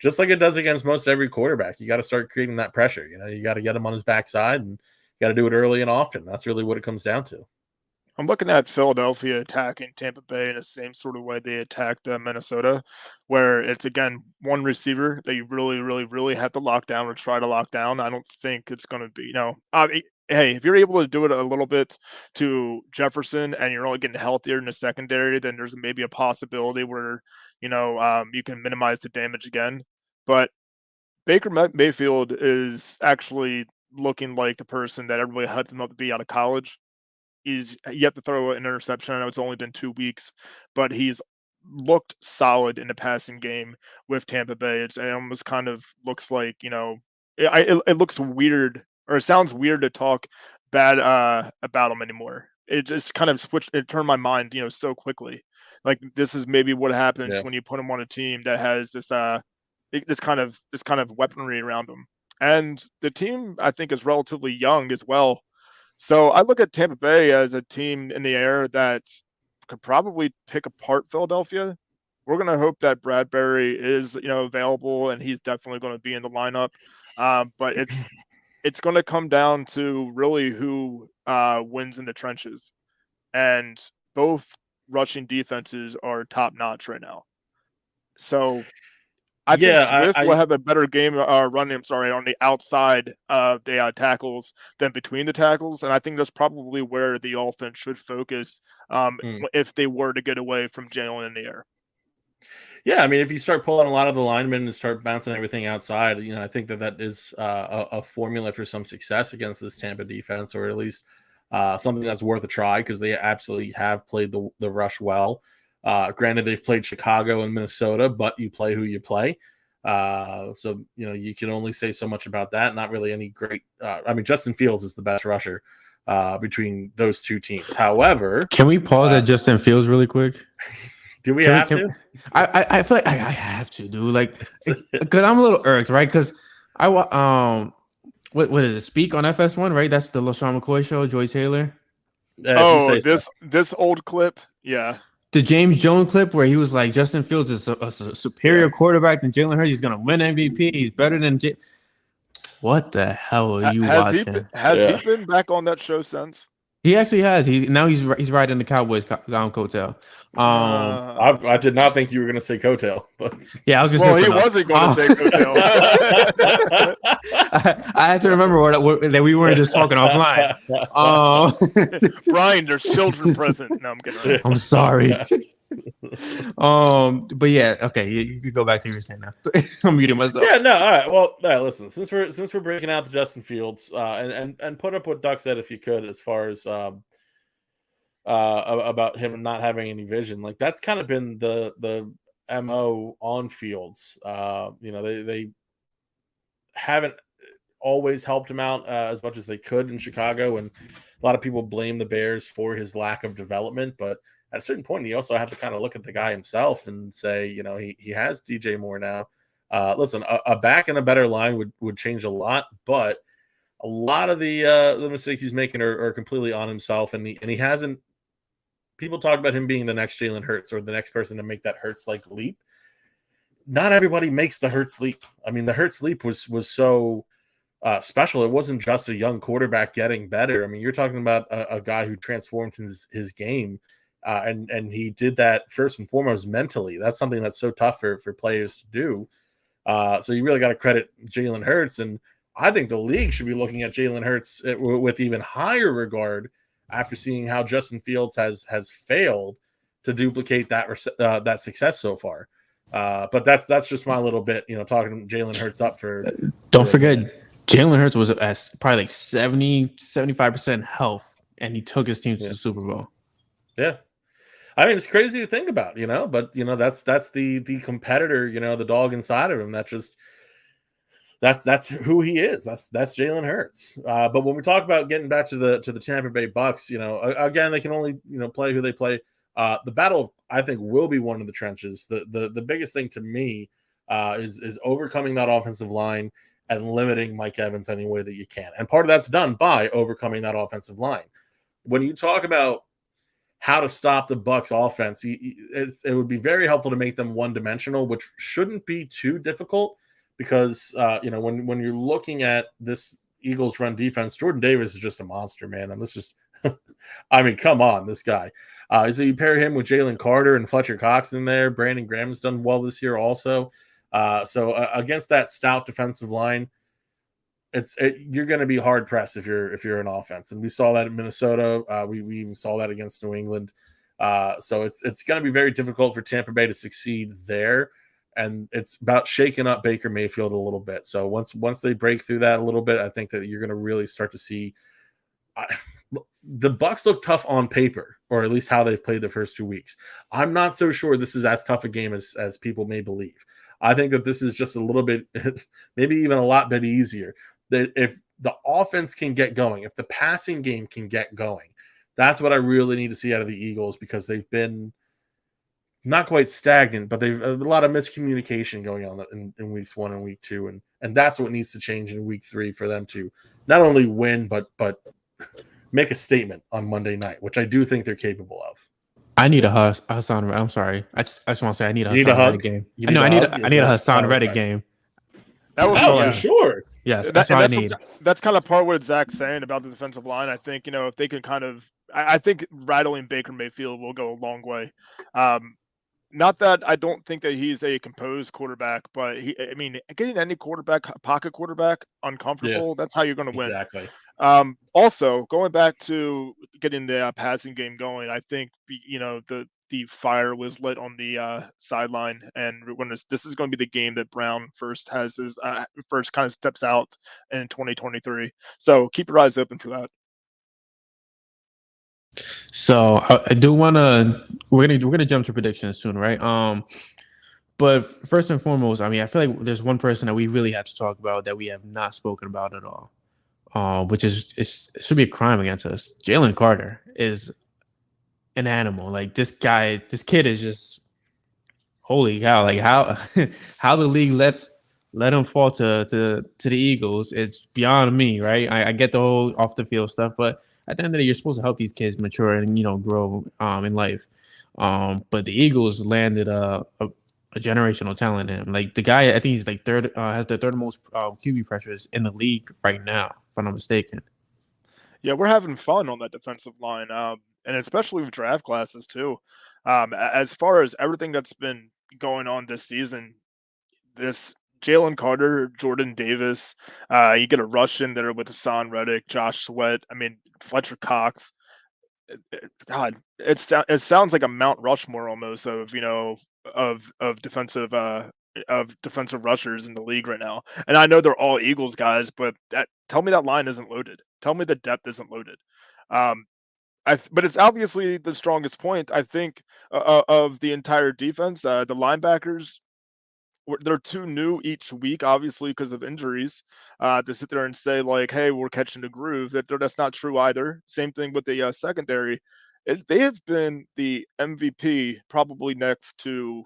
just like it does against most every quarterback. You got to start creating that pressure. You got to get him on his backside and you got to do it early and often. That's really what it comes down to. I'm looking at Philadelphia attacking Tampa Bay in the same sort of way they attacked Minnesota, where it's, again, one receiver that you really, really, really have to lock down or try to lock down. I don't think it's going to be, hey, if you're able to do it a little bit to Jefferson and you're only getting healthier in the secondary, then there's maybe a possibility where, you can minimize the damage again. But Baker Mayfield is actually looking like the person that everybody hyped him up to be out of college. He's yet to throw an interception. I know it's only been 2 weeks, but he's looked solid in the passing game with Tampa Bay. It almost kind of looks like, it looks weird, or it sounds weird to talk bad about him anymore. It just kind of it turned my mind, so quickly. Like, this is maybe what happens when you put him on a team that has this kind of weaponry around him. And the team, I think, is relatively young as well. So I look at Tampa Bay as a team in the air that could probably pick apart Philadelphia. We're going to hope that Bradbury is, available, and he's definitely going to be in the lineup. But it's going to come down to really who wins in the trenches. And both rushing defenses are top notch right now. So I think Swift will have a better game running, on the outside of the tackles than between the tackles. And I think that's probably where the offense should focus if they were to get away from Jalen in the air. Yeah, I mean, if you start pulling a lot of the linemen and start bouncing everything outside, I think that is a formula for some success against this Tampa defense, or at least something that's worth a try, because they absolutely have played the rush well. Granted, they've played Chicago and Minnesota, but you play who you play. So, you can only say so much about that. Not really any great. Justin Fields is the best rusher between those two teams. However, can we pause at Justin Fields really quick? Do we have to? I feel like I have to, dude. Like, because I'm a little irked, right? Because what is it? Speak on FS1, right? That's the LaShawn McCoy show. Joy Taylor. This old clip, yeah. The James Jones clip where he was like, Justin Fields is a superior quarterback than Jalen Hurts. He's going to win MVP. He's better than What the hell are you watching? Has he been back on that show since? He actually has. He's riding the Cowboys coattail. I did not think you were going to say coattail, but yeah, I was going to say. Well, he wasn't going to say coattail. I had to remember that we weren't just talking offline. Brian, there's children present. No, I'm kidding. I'm sorry. But yeah, okay, you go back to what you were saying now. I'm muting myself. Yeah, no, all right. Well, listen, since we're breaking out the Justin Fields, and put up what Duck said if you could, as far as about him not having any vision, like that's kind of been the MO on Fields. They haven't always helped him out as much as they could in Chicago, and a lot of people blame the Bears for his lack of development, but at a certain point, you also have to kind of look at the guy himself and say, he has DJ Moore now. Listen, a back and a better line would change a lot, but a lot of the mistakes he's making are completely on himself, and he hasn't. People talk about him being the next Jalen Hurts or the next person to make that Hurts-like leap. Not everybody makes the Hurts leap. I mean, the Hurts leap was so special. It wasn't just a young quarterback getting better. I mean, you're talking about a guy who transformed his game. And he did that first and foremost mentally. That's something that's so tough for players to do. So you really got to credit Jalen Hurts. And I think the league should be looking at Jalen Hurts with even higher regard after seeing how Justin Fields has failed to duplicate that success so far. But that's just my little bit, talking Jalen Hurts up for. Don't forget, Jalen Hurts was at probably like 70-75% health, and he took his team to the Super Bowl. Yeah. I mean, it's crazy to think about, but that's the competitor, the dog inside of him that just that's who he is. That's Jalen Hurts. But when we talk about getting back to the Tampa Bay Bucs, again, they can only play who they play. The battle, I think, will be one of the trenches. The biggest thing to me is overcoming that offensive line and limiting Mike Evans any way that you can. And part of that's done by overcoming that offensive line. When you talk about how to stop the Bucs offense, it would be very helpful to make them one-dimensional, which shouldn't be too difficult because when you're looking at this Eagles run defense, Jordan Davis is just a monster, man. And this is, I mean, come on, this guy. So you pair him with Jalen Carter and Fletcher Cox in there. Brandon Graham's done well this year also. So against that stout defensive line, you're going to be hard pressed if you're an offense, and we saw that in Minnesota. We even saw that against New England. So it's going to be very difficult for Tampa Bay to succeed there, and it's about shaking up Baker Mayfield a little bit. So once they break through that a little bit, I think that you're going to really start to see. The Bucs look tough on paper, or at least how they've played the first 2 weeks. I'm not so sure this is as tough a game as people may believe. I think that this is just a little bit, maybe even a lot bit easier. That if the offense can get going, if the passing game can get going, that's what I really need to see out of the Eagles, because they've been not quite stagnant, but they've a lot of miscommunication going on in weeks 1 and week 2, and that's what needs to change in week 3 for them to not only win but make a statement on Monday night, which I do think they're capable of. I need a Hassan. I'm sorry. I just want to say I need a You need Hassan a Reddick hug? game. You I know need a I hug? need a Is that- Hassan oh, Reddick okay. game. That was Oh, for sure. Yes, that's what I need. That's kind of part of what Zach's saying about the defensive line. I think if they can kind of, I think rattling Baker Mayfield will go a long way. Not that I don't think that he's a composed quarterback, but getting any pocket quarterback uncomfortable, that's how you're going to win. Exactly. Also, going back to getting the passing game going, I think the fire was lit on the sideline, and when this is going to be the game that Brown first has his first kind of steps out in 2023. So keep your eyes open for that. So I do want to. We're gonna jump to predictions soon, right? But first and foremost, I mean, I feel like there's one person that we really have to talk about that we have not spoken about at all. Which it should be a crime against us. Jalen Carter is an animal. Like this kid is just holy cow. Like how how the league let him fall to the Eagles, it's beyond me, right? I get the whole off the field stuff, but at the end of the day, you're supposed to help these kids mature and grow in life. But the Eagles landed a generational talent in him. Like the guy, I think he's like third, has the third most QB pressures in the league right now, if I'm not mistaken. Yeah, we're having fun on that defensive line, and especially with draft classes too. As far as everything that's been going on this season, this Jalen Carter, Jordan Davis, you get a rush in there with Hassan Reddick, Josh Sweat. I mean, Fletcher Cox. God, it sounds like a Mount Rushmore almost of defensive rushers in the league right now. And I know they're all Eagles guys, but tell me that line isn't loaded. Tell me the depth isn't loaded. But it's obviously the strongest point, I think, of the entire defense. The linebackers, they're too new each week, obviously because of injuries, to sit there and say like, "Hey, we're catching the groove." That's not true either. Same thing with the secondary. They have been the MVP, probably next to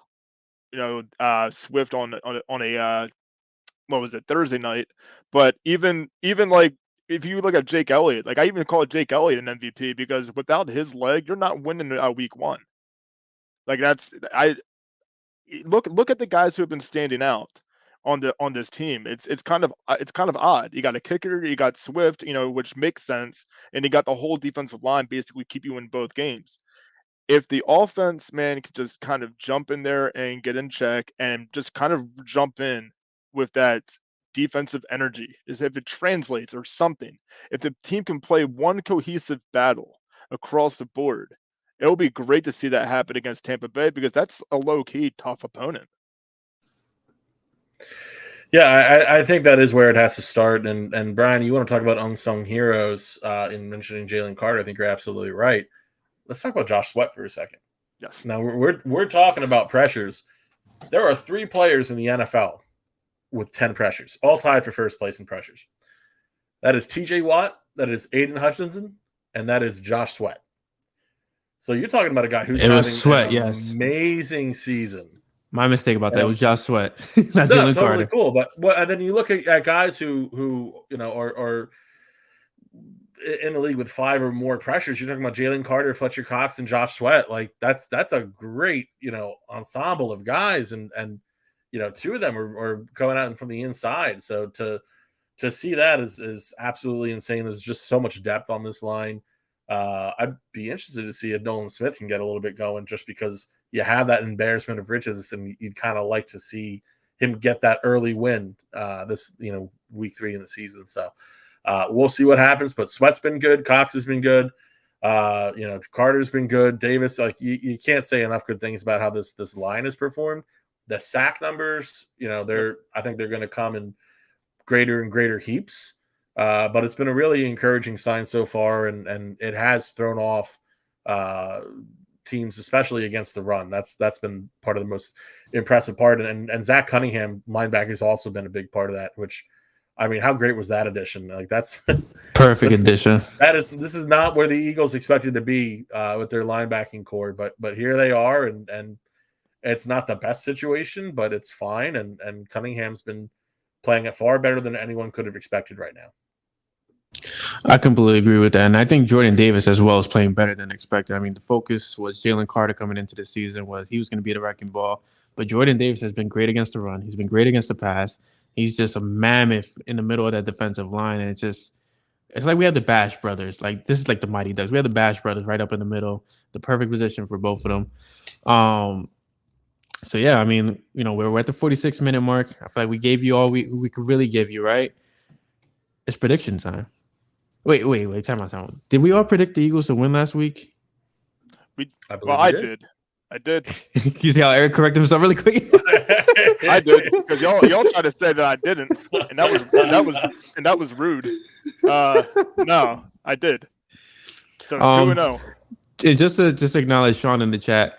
Swift on a what was it, Thursday night. But even like if you look at Jake Elliott, like I even call Jake Elliott an MVP because without his leg, you're not winning week 1. Like I look at the guys who have been standing out on this team. It's kind of odd. You got a kicker, you got Swift, which makes sense, and you got the whole defensive line basically keep you in both games. If the offense, man, could just kind of jump in there and get in check and just kind of jump in with that defensive energy, is if it translates or something. If the team can play one cohesive battle across the board, it will be great to see that happen against Tampa Bay because that's a low-key tough opponent. Yeah, I think that is where it has to start. And Brian, you want to talk about unsung heroes in mentioning Jalen Carter? I think you're absolutely right. Let's talk about Josh Sweat for a second. Yes. Now we're talking about pressures. There are 3 players in the NFL with 10 pressures, all tied for first place in pressures. That is TJ Watt, that is Aiden Hutchinson, and that is Josh Sweat. So you're talking about a guy who's having Sweat, an yes. amazing season. My mistake about that. It was Josh Sweat, not No, Jalen totally Carter. cool. But and then you look at guys who are in the league with 5 or more pressures. You're talking about Jalen Carter, Fletcher Cox, and Josh Sweat. Like that's a great ensemble of guys, and 2 of them are going out from the inside. So to see that is absolutely insane. There's just so much depth on this line. I'd be interested to see if Nolan Smith can get a little bit going, just because you have that embarrassment of riches, and you'd kind of like to see him get that early win this week 3 in the season. So we'll see what happens. But Sweat's been good, Cox has been good, Carter's been good, Davis. Like you can't say enough good things about how this line has performed. The sack numbers, I think they're going to come in greater and greater heaps. But it's been a really encouraging sign so far, and it has thrown off teams, especially against the run. That's been part of the most impressive part. And Zach Cunningham, linebacker, has also been a big part of that, which, I mean, how great was that addition? Like that's perfect addition. This is not where the Eagles expected to be with their linebacking core, but here they are, and it's not the best situation, but it's fine. And Cunningham's been playing it far better than anyone could have expected right now. I completely agree with that. And I think Jordan Davis as well is playing better than expected. I mean, the focus was Jalen Carter coming into the season was he was going to be the wrecking ball. But Jordan Davis has been great against the run. He's been great against the pass. He's just a mammoth in the middle of that defensive line. And it's like we have the Bash brothers. Like this is like the Mighty Ducks. We have the Bash brothers right up in the middle, the perfect position for both of them. So, yeah, I mean, we're at the 46-minute mark. I feel like we gave you all we could really give you, right? It's prediction time. Wait, time out. Did we all predict the Eagles to win last week? I did. You see how Eric corrected himself really quick? I did, because y'all tried to say that I didn't, and that was rude. No, I did. So 2-0. Just to acknowledge Sean in the chat.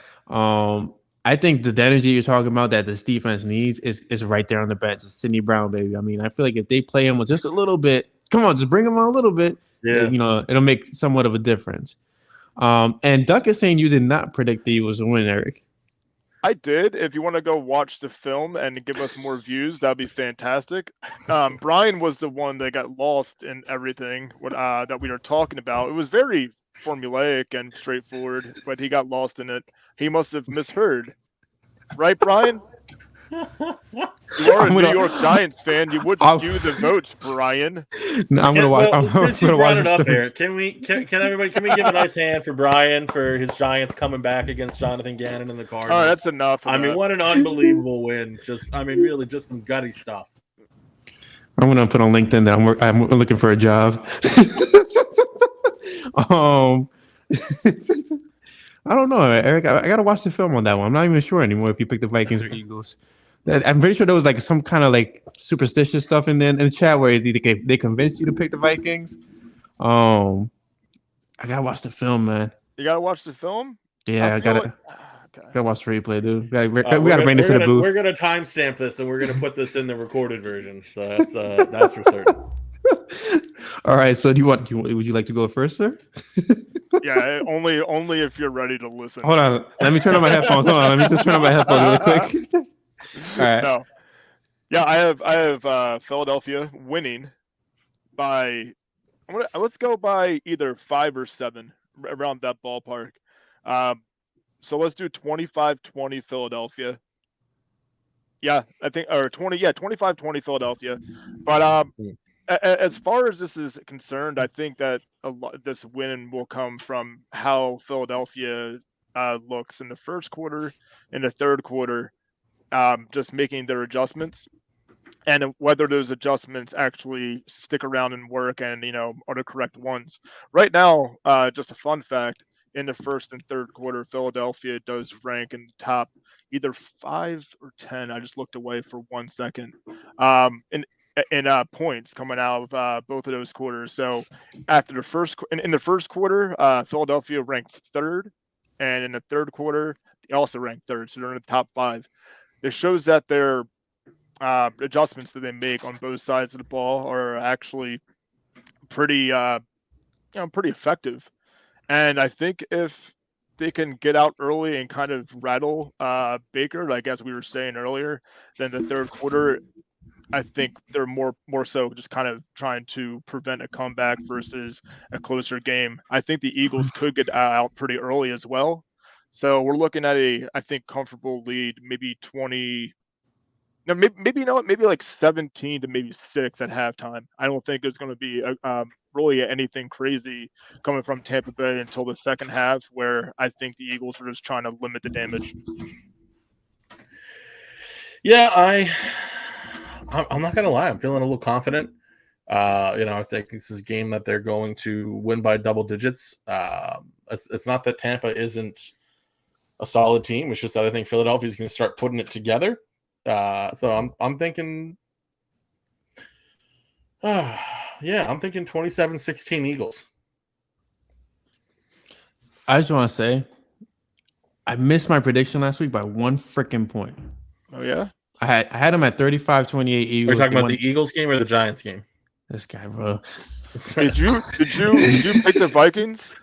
I think the energy you're talking about that this defense needs is right there on the bench. It's Sidney Brown, baby. I mean, I feel like if they play him with just a little bit, come on, just bring him on a little bit. Yeah, it'll make somewhat of a difference. And Duck is saying you did not predict the Eagles to win, Eric. I did. If you want to go watch the film and give us more views, that'd be fantastic. Brian was the one that got lost in everything that we were talking about. It was very formulaic and straightforward, but he got lost in it. He must have misheard. Right, Brian? You are a New York Giants fan. You would skew the votes, Brian. No, I'm gonna watch. I'm gonna watch it up here. Can everybody give a nice hand for Brian for his Giants coming back against Jonathan Gannon and the Cardinals? Oh, that's enough. I mean, what an unbelievable win! Really, just some gutty stuff. I'm gonna put on LinkedIn that I'm looking for a job. I don't know, Eric. I gotta watch the film on that one. I'm not even sure anymore if you picked the Vikings or Eagles. I'm pretty sure there was like some kind of like superstitious stuff in the chat where they convinced you to pick the Vikings. I gotta watch the film, man. You gotta watch the film? Yeah, I gotta watch the replay, dude. We gotta bring this to the booth. We're gonna timestamp this and we're gonna put this in the recorded version. So that's for certain. All right. So would you like to go first, sir? Yeah, only if you're ready to listen. Hold on. Let me turn on my headphones. Hold on. Let me just turn on my headphones really quick. All right. No. Yeah, I have Philadelphia winning by. Let's go by either 5 or 7, around that ballpark. So let's do 25-20 Philadelphia. Yeah, I think, or 25-20 Philadelphia. But as far as this is concerned, I think that this win will come from how Philadelphia looks in the first quarter, in the third quarter, just making their adjustments, and whether those adjustments actually stick around and work and, are the correct ones. Right now, just a fun fact, in the first and third quarter, Philadelphia does rank in the top either 5 or 10. I just looked away for 1 second. In points coming out of both of those quarters. So after the first quarter, Philadelphia ranked 3rd, and in the third quarter, they also ranked 3rd. So they're in the top 5. It shows that they're adjustments that they make on both sides of the ball are actually pretty pretty effective. And I think if they can get out early and kind of rattle Baker, like as we were saying earlier, then the third quarter, I think they're more so just kind of trying to prevent a comeback versus a closer game. I think the Eagles could get out pretty early as well. So we're looking at I think, comfortable lead, maybe 20. No, maybe you know what? Maybe like 17 to maybe 6 at halftime. I don't think there's going to be really anything crazy coming from Tampa Bay until the second half, where I think the Eagles are just trying to limit the damage. Yeah, I'm not gonna lie. I'm feeling a little confident. I think this is a game that they're going to win by double digits. It's not that Tampa isn't a solid team. It's just that I think Philadelphia's going to start putting it together. So I'm thinking, I'm thinking 27-16 Eagles. I just want to say, I missed my prediction last week by one freaking point. Oh yeah, I had them at 35-28 Eagles. Are you talking about the Eagles game or the Giants game? This guy, bro. Did you pick the Vikings?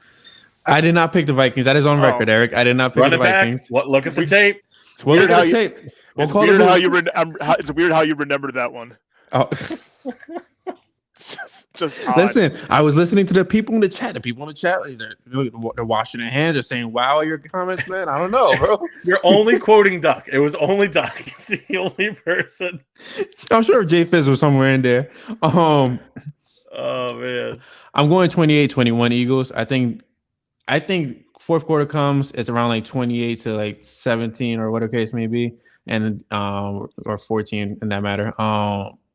I did not pick the Vikings. That is on record, Eric. I did not pick the Vikings. What? Look at the tape. It's weird how you. It's weird how you remember that one. Oh. just odd. Listen, I was listening to the people in the chat. The people in the chat, they're washing their hands. They're saying, "Wow, your comments, man." I don't know, bro. You're only quoting Duck. It was only Duck. He's the only person. I'm sure Jay Fizz was somewhere in there. Oh man, I'm going 28-21 Eagles. I think fourth quarter comes, it's around like 28 to like 17 or whatever case may be, and or 14 in that matter.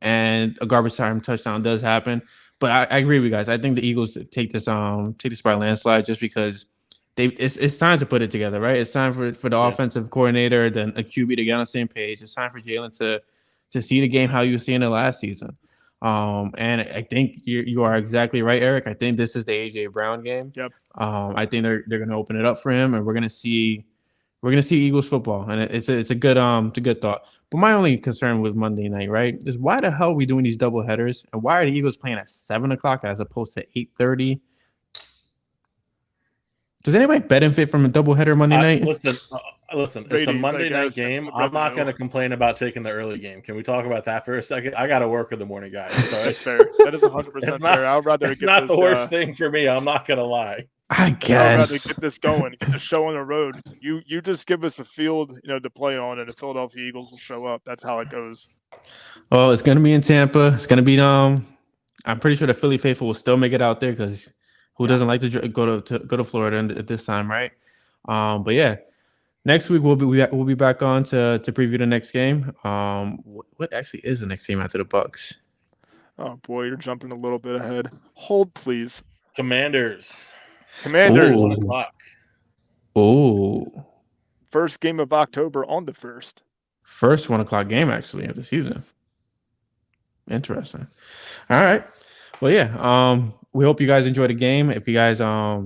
And a garbage time touchdown does happen. But I agree with you guys. I think the Eagles take this by landslide just because it's time to put it together, right? It's time for the offensive coordinator, then a QB to get on the same page. It's time for Jalen to see the game how you were seeing it last season. And I think you are exactly right, Eric. I think this is the AJ Brown game. Yep. I think they're going to open it up for him, and we're going to see Eagles football, and it's a good thought. But my only concern with Monday night, right, is why the hell are we doing these double headers, and why are the Eagles playing at 7:00 as opposed to 8:30? Does anybody benefit from a doubleheader Monday night? Listen. It's a Monday night game. I'm not going to complain about taking the early game. Can we talk about that for a second? I got to work in the morning, guys. So That's fair. That is 100% fair. I'd rather it's not the worst thing for me. I'm not going to lie. I guess. I'd rather get this going, get the show on the road. You just give us a field, to play on, and the Philadelphia Eagles will show up. That's how it goes. Well, it's going to be in Tampa. It's going to be I'm pretty sure the Philly faithful will still make it out there because who doesn't like to go to Florida at this time, right? But yeah, next week we'll be back on to preview the next game. What actually is the next game after the Bucs? Oh boy, you're jumping a little bit ahead. Hold, please. Commanders. 1 o'clock. Oh, First game of October on the 1st. First 1 o'clock game actually of the season. Interesting. All right. Well, yeah. We hope you guys enjoy the game. If you guys, I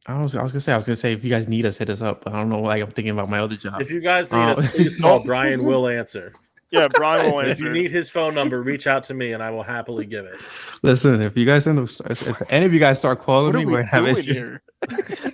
was gonna say if you guys need us, hit us up. But I don't know. Like I'm thinking about my other job. If you guys need us, please call. Brian will answer. Yeah, Brian will answer. If you need his phone number, reach out to me and I will happily give it. Listen, if any of you guys start calling me, we're gonna have issues.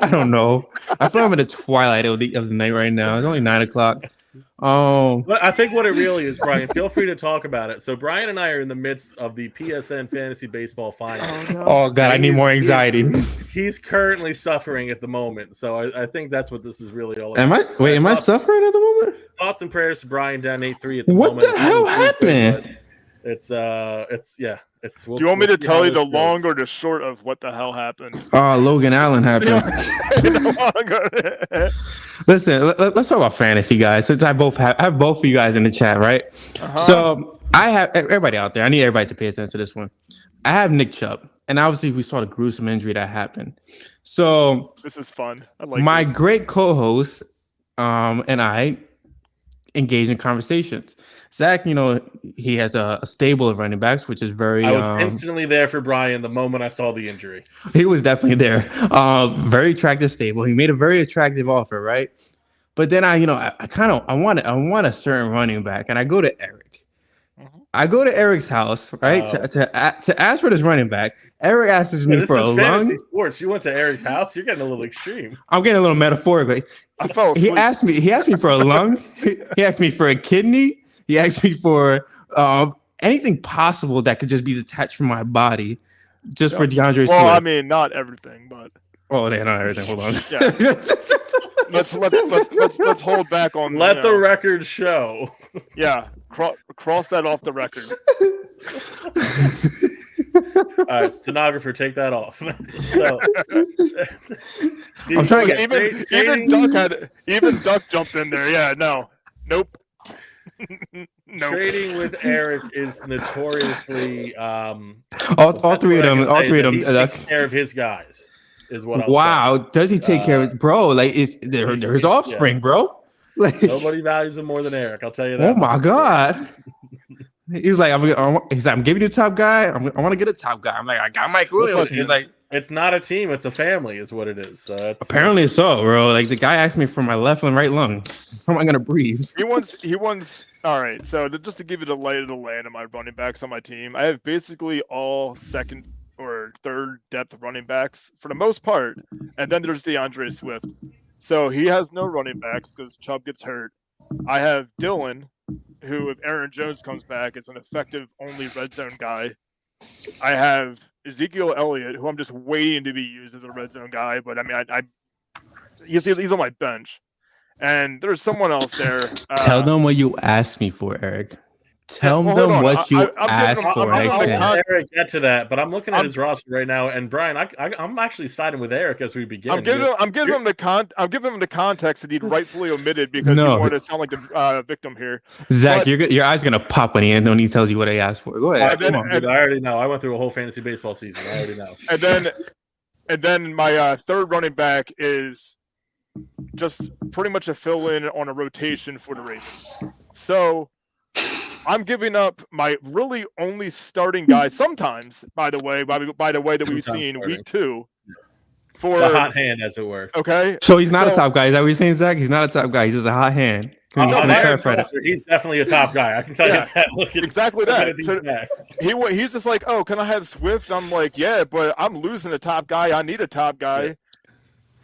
I don't know. I feel I'm in the twilight of the night right now. It's only 9:00. But I think what it really is, Brian, feel free to talk about it. So Brian and I are in the midst of the PSN Fantasy Baseball Finals. Oh God, I need more anxiety. He's currently suffering at the moment. So I think that's what this is really all about. Am I suffering at the moment? Thoughts and prayers to Brian down 8-3 at the moment. What the hell happened? Do you want me to tell you the long or the short of what the hell happened? Logan Allen happened. Listen, let's talk about fantasy, guys. Since I have both of you guys in the chat, right? Uh-huh. So I have everybody out there. I need everybody to pay attention to this one. I have Nick Chubb, and obviously we saw the gruesome injury that happened. So this is fun. I like my this. great co-host and I engage in conversations. Zach, he has a stable of running backs, which is very. I was instantly there for Brian the moment I saw the injury. He was definitely there. Very attractive stable. He made a very attractive offer, right? But then I want a certain running back, and I go to Eric. I go to Eric's house, right, to ask for this running back. Eric asks me for a fantasy lung. sports. You went to Eric's house. You're getting a little extreme. I'm getting a little metaphorical. He asked me for a lung. He asked me for a kidney. He asked me for anything possible that could just be detached from my body, just for DeAndre Swift. Well, I mean, not everything, but not everything. Hold on. Yeah. let's hold back on. Let the record show. Yeah, cross that off the record. All right, stenographer, take that off. So, I'm trying to get even Duck jumped in there. Yeah, nope. Trading with Eric is notoriously all three of them. He takes care of his guys. Is what. Wow, does he take care of his bro? Like they're his offspring, bro. Like nobody values him more than Eric. I'll tell you that. Oh my god. He was like, I'm giving you a top guy. I want to get a top guy. I'm like, I got Mike Williams. He's like, it's not a team, it's a family, is what it is. So that's apparently so, bro. Like the guy asked me for my left and right lung. How am I gonna breathe? He wants. All right. So just to give you the lay of the land of my running backs on my team, I have basically all second or third depth running backs for the most part, and then there's DeAndre Swift. So he has no running backs because Chubb gets hurt. I have Dylan, who, if Aaron Jones comes back, is an effective only red zone guy. I have Ezekiel Elliott, who I'm just waiting to be used as a red zone guy, but I mean, he's on my bench. And there's someone else there. Tell them what you asked me for, Eric. Tell them what you asked for. I'll Eric get to that, but I'm looking at his roster right now, and Brian, I'm actually siding with Eric as we begin. I'm giving him the context that he'd rightfully omitted because he wanted to sound like the victim here. Zach, your eyes gonna pop when he tells you what I asked for. Go ahead. I already know. I went through a whole fantasy baseball season. I already know. And then my third running back is just pretty much a fill-in on a rotation for the Ravens. So I'm giving up my really only starting guy sometimes, by the way that we've seen week 2. For a hot hand, as it were. Okay. So he's not a top guy. Is that what you're saying, Zach? He's not a top guy. He's just a hot hand. He's definitely a top guy. I can tell you that. Exactly that. So he's just like, oh, can I have Swift? I'm like, yeah, but I'm losing a top guy. I need a top guy. Yeah.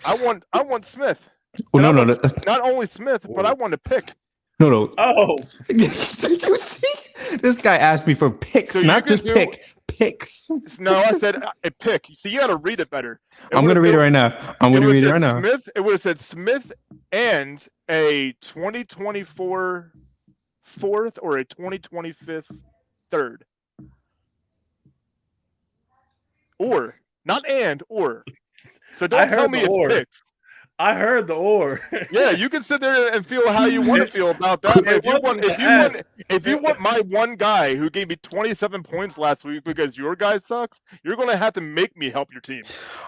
I want Smith. No. Not only Smith, but I want to pick. No. Oh. Did you see? This guy asked me for picks, so not just picks. No, I said a pick. See, you got to read it better. I'm going to read it right now. It would have said Smith and a 2024 fourth or a 2025 third. Or. Not and, or. So don't tell me it's picks. I heard the or. Yeah, you can sit there and feel how you want to feel about that. If you want my one guy who gave me 27 points last week because your guy sucks, you're going to have to make me help your team.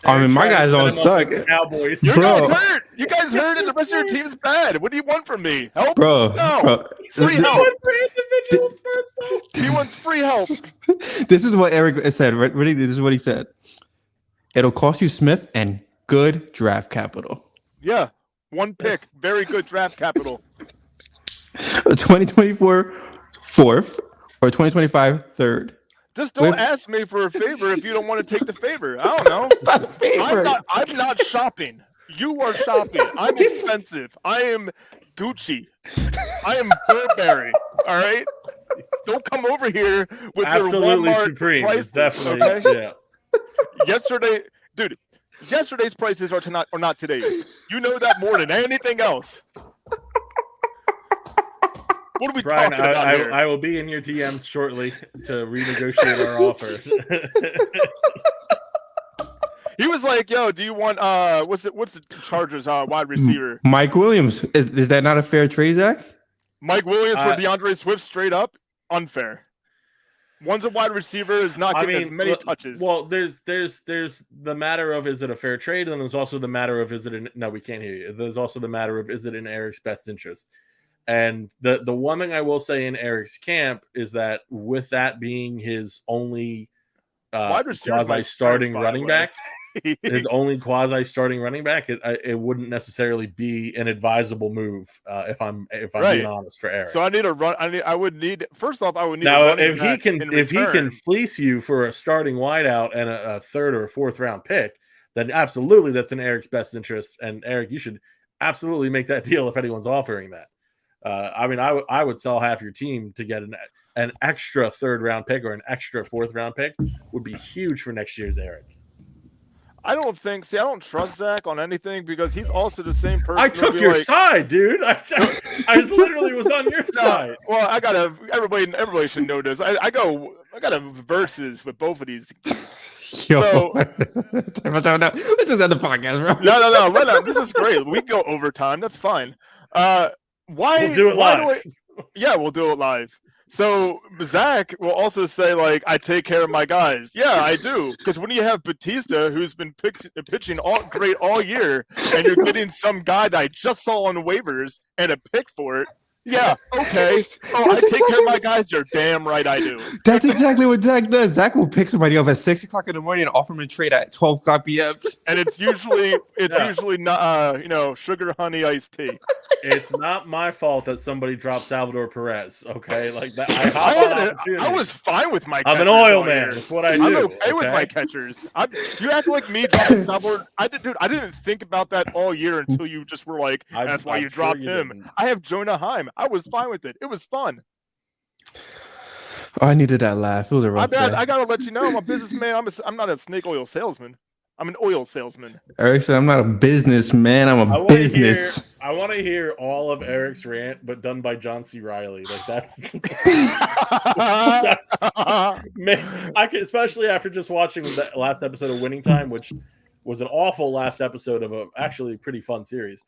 I mean, my guys don't suck. Cowboys. Your guys hurt. You guys hurt, and the rest of your team's bad. What do you want from me? Help? Bro. Free help. He wants free help. This is what Eric said. Ready? This is what he said. It'll cost you Smith and good draft capital. Yeah, one pick, very good draft capital. 2024 fourth or 2025 third. Just don't ask me for a favor if you don't want to take the favor. I don't know. It's not a favor. I'm not shopping. You are shopping. I'm expensive. I am Gucci. I am Burberry. All right. Don't come over here with absolutely your Walmart supreme. prices, It's definitely okay? Yesterday's prices are not today's. You know that more than anything else. What are we Brian, talking about here? I will be in your DMs shortly to renegotiate our offer. He was like, "Yo, do you want what's the Chargers wide receiver? Mike Williams. Is that not a fair trade, Zach? Mike Williams for DeAndre Swift straight up unfair. One's a wide receiver is not getting as many touches. Well, there's the matter of is it a fair trade, and there's also the matter of is it no, we can't hear you. There's also the matter of is it in Eric's best interest. And the one thing I will say in Eric's camp is that with that being his only wide receiver starting running back, his only quasi-starting running back, it wouldn't necessarily be an advisable move if I'm being honest for Eric. So I need a run. I would need first off. I would need now a running if he can return. fleece you for a starting wideout and a third or a fourth round pick, then absolutely that's in Eric's best interest. And Eric, you should absolutely make that deal if anyone's offering that. I mean, I would sell half your team to get an extra third round pick or an extra fourth round pick would be huge for next year's Eric. I don't trust Zach on anything because he's also the same person. I took your side, dude. I literally was on your side. Well, everybody should know this. I got a versus with both of these. Yo, So, no. This is at the podcast, bro. No. This is great. We can go overtime. That's fine. Why? We'll do it live. We'll do it live. So Zach will also say, like, I take care of my guys. Yeah, I do. Because when you have Batista, who's been pitching great all year, and you're getting some guy that I just saw on the waivers and a pick for it, yeah, okay. Oh, I take care of my guys. You're damn right I do. That's exactly what Zach does. Zach will pick somebody up at 6 o'clock in the morning and offer him a trade at 12 o'clock p.m. And it's usually not sugar honey iced tea. It's not my fault that somebody dropped Salvador Perez. Okay, like that. I was fine with my. I'm an oil man. That's what I do. I'm okay with my catchers. You act like me dropping Salvador. I didn't think about that all year until you just were like, "That's why you dropped him." Didn't. I have Jonah Heim. I was fine with it. It was fun. Oh, I needed that laugh. It was a rough day. I gotta let you know, I'm a businessman. I'm not a snake oil salesman. I'm an oil salesman. Eric said, "I'm not a businessman. I'm a business." I want to hear all of Eric's rant, but done by John C. Reilly. Like that's man, I can, especially after just watching the last episode of Winning Time, which was an awful last episode of a actually pretty fun series.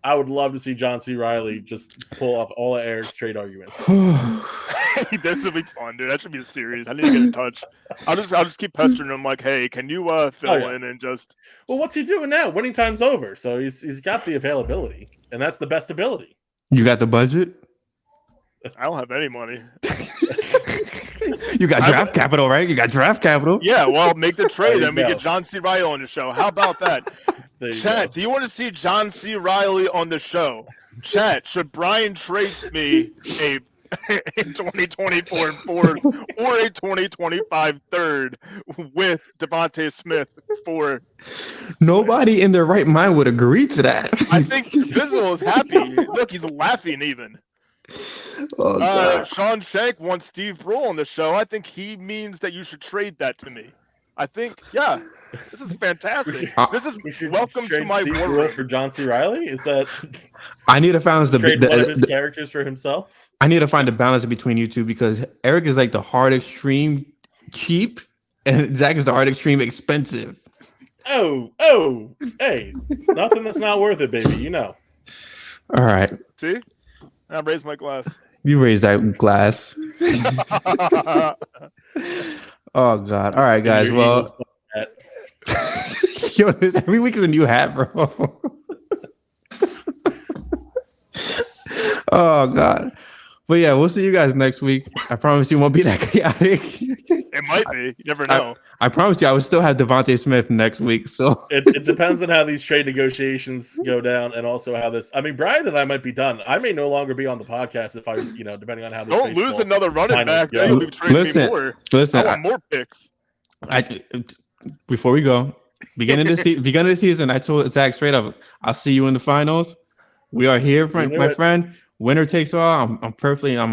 I would love to see John C. Reilly just pull off all of Eric's trade arguments. This would be fun, dude. That should be a series. I need to get in touch. I'll just keep pestering him like, hey, can you fill in and just? Well, what's he doing now? Winning time's over, so he's got the availability, and that's the best ability. You got the budget? I don't have any money. You got draft capital, right? You got draft capital. Yeah, well, make the trade and we get John C. Reilly on the show. How about that? Chat, do you want to see John C. Reilly on the show? Chat, should Brian trade me a 2024 fourth or a 2025 third with Devontae Smith for? Nobody in their right mind would agree to that. I think Bizzle is happy. Look, he's laughing even. Sean Shank wants Steve Brule on the show. I think he means that you should trade that to me. I think, yeah, this is fantastic. This is welcome to my world. For John C. Reilly? Is that? I need to find one of his characters for himself. I need to find a balance between you two because Eric is like the hard extreme cheap, and Zach is the hard extreme expensive. Oh, hey, nothing that's not worth it, baby. You know. All right. See. I raised my glass. You raised that glass. Oh God! All right, guys. Well, yo, every week is a new hat, bro. Oh God! But yeah, we'll see you guys next week. I promise you won't be that chaotic. It might be. You never know. I promise you, I will still have Devontae Smith next week. So it depends on how these trade negotiations go down, and also how this. I mean, Brian and I might be done. I may no longer be on the podcast if I, depending on how this. Don't lose another running back. Then you'll be trading me more. Listen, I want more picks. Before we go, beginning of the season, I told Zach straight up, I'll see you in the finals. We are here, my friend. Winner takes all. I'm perfectly. I'm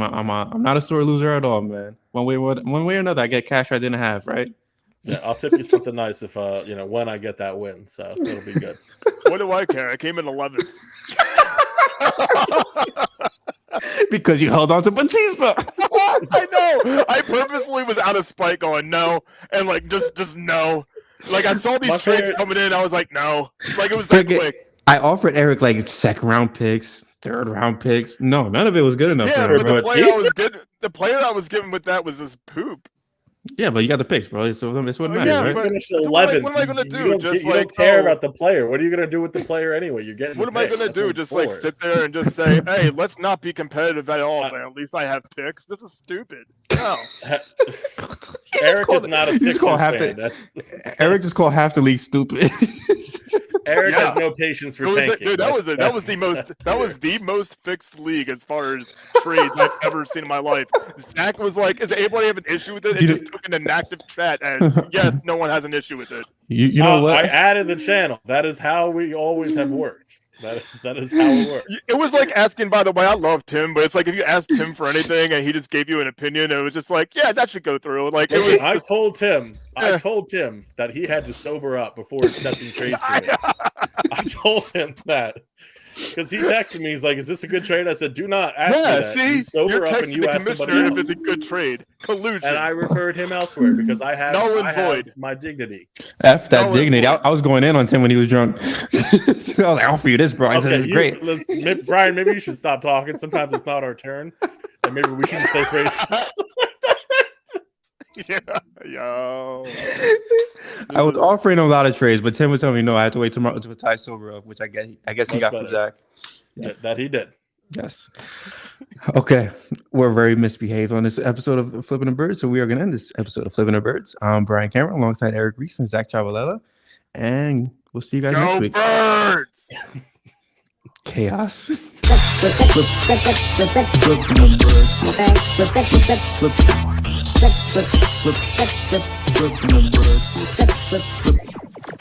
not a sore loser at all, man. One way or another, I get cash I didn't have, right? Yeah, I'll tip you something nice if when I get that win. So it'll be good. What do I care? I came in 11th. Because you held on to Batista. I know. I purposely was out of spite going no, and like just no. Like I saw these trades coming in, I was like no. Like it was that quick. I offered Eric like second round picks, third round picks. No, none of it was good enough. Yeah, for but the player I was given with that was this poop. Yeah, but you got the picks, bro. So this wouldn't matter, right? You finished 11th. What am I going to do? You don't care about the player. What are you going to do with the player anyway? You're getting. What am I going to do? Just like sit there and just say, "Hey, let's not be competitive at all." But at least I have picks. This is stupid. No. Eric is not a Sixers fan. Eric just called half the league stupid. Eric has no patience for tanking. Dude, that was the most fixed league as far as trades I've ever seen in my life. Zach was like, "Is anybody have an issue with it?" And just took an inactive chat as, "Yes, no one has an issue with it." You know what? I added the channel. That is how we always have worked. That is how it works. It was like asking, by the way, I love Tim, but it's like if you asked Tim for anything and he just gave you an opinion, it was just like, yeah, that should go through. Like I told Tim that he had to sober up before accepting trades. I told him that because he texted me. He's like, "Is this a good trade?" I said, "Do not ask me that. See, you sober you're up texting and you the ask somebody commissioner else." if it's a good trade. Collusion. And I referred him elsewhere because I have my dignity. F that dignity. I was going in on Tim when he was drunk. I was like, "I'll offer you this, Brian." Okay, This is great. Brian, maybe you should stop talking. Sometimes it's not our turn, and maybe we shouldn't stay phrases. Yeah, yo. I was offering him a lot of trades, but Tim was telling me no. I have to wait tomorrow to tie sober up, which I guess he got from Zach. Yes. That he did. Yes. Okay. We're very misbehaved on this episode of Flippin' the Birds, so we are going to end this episode of Flippin' the Birds. I'm Brian Cameron alongside Eric Reese and Zach Chavalella, and we'll see you guys next week. Birds! Chaos. Flipping the birds.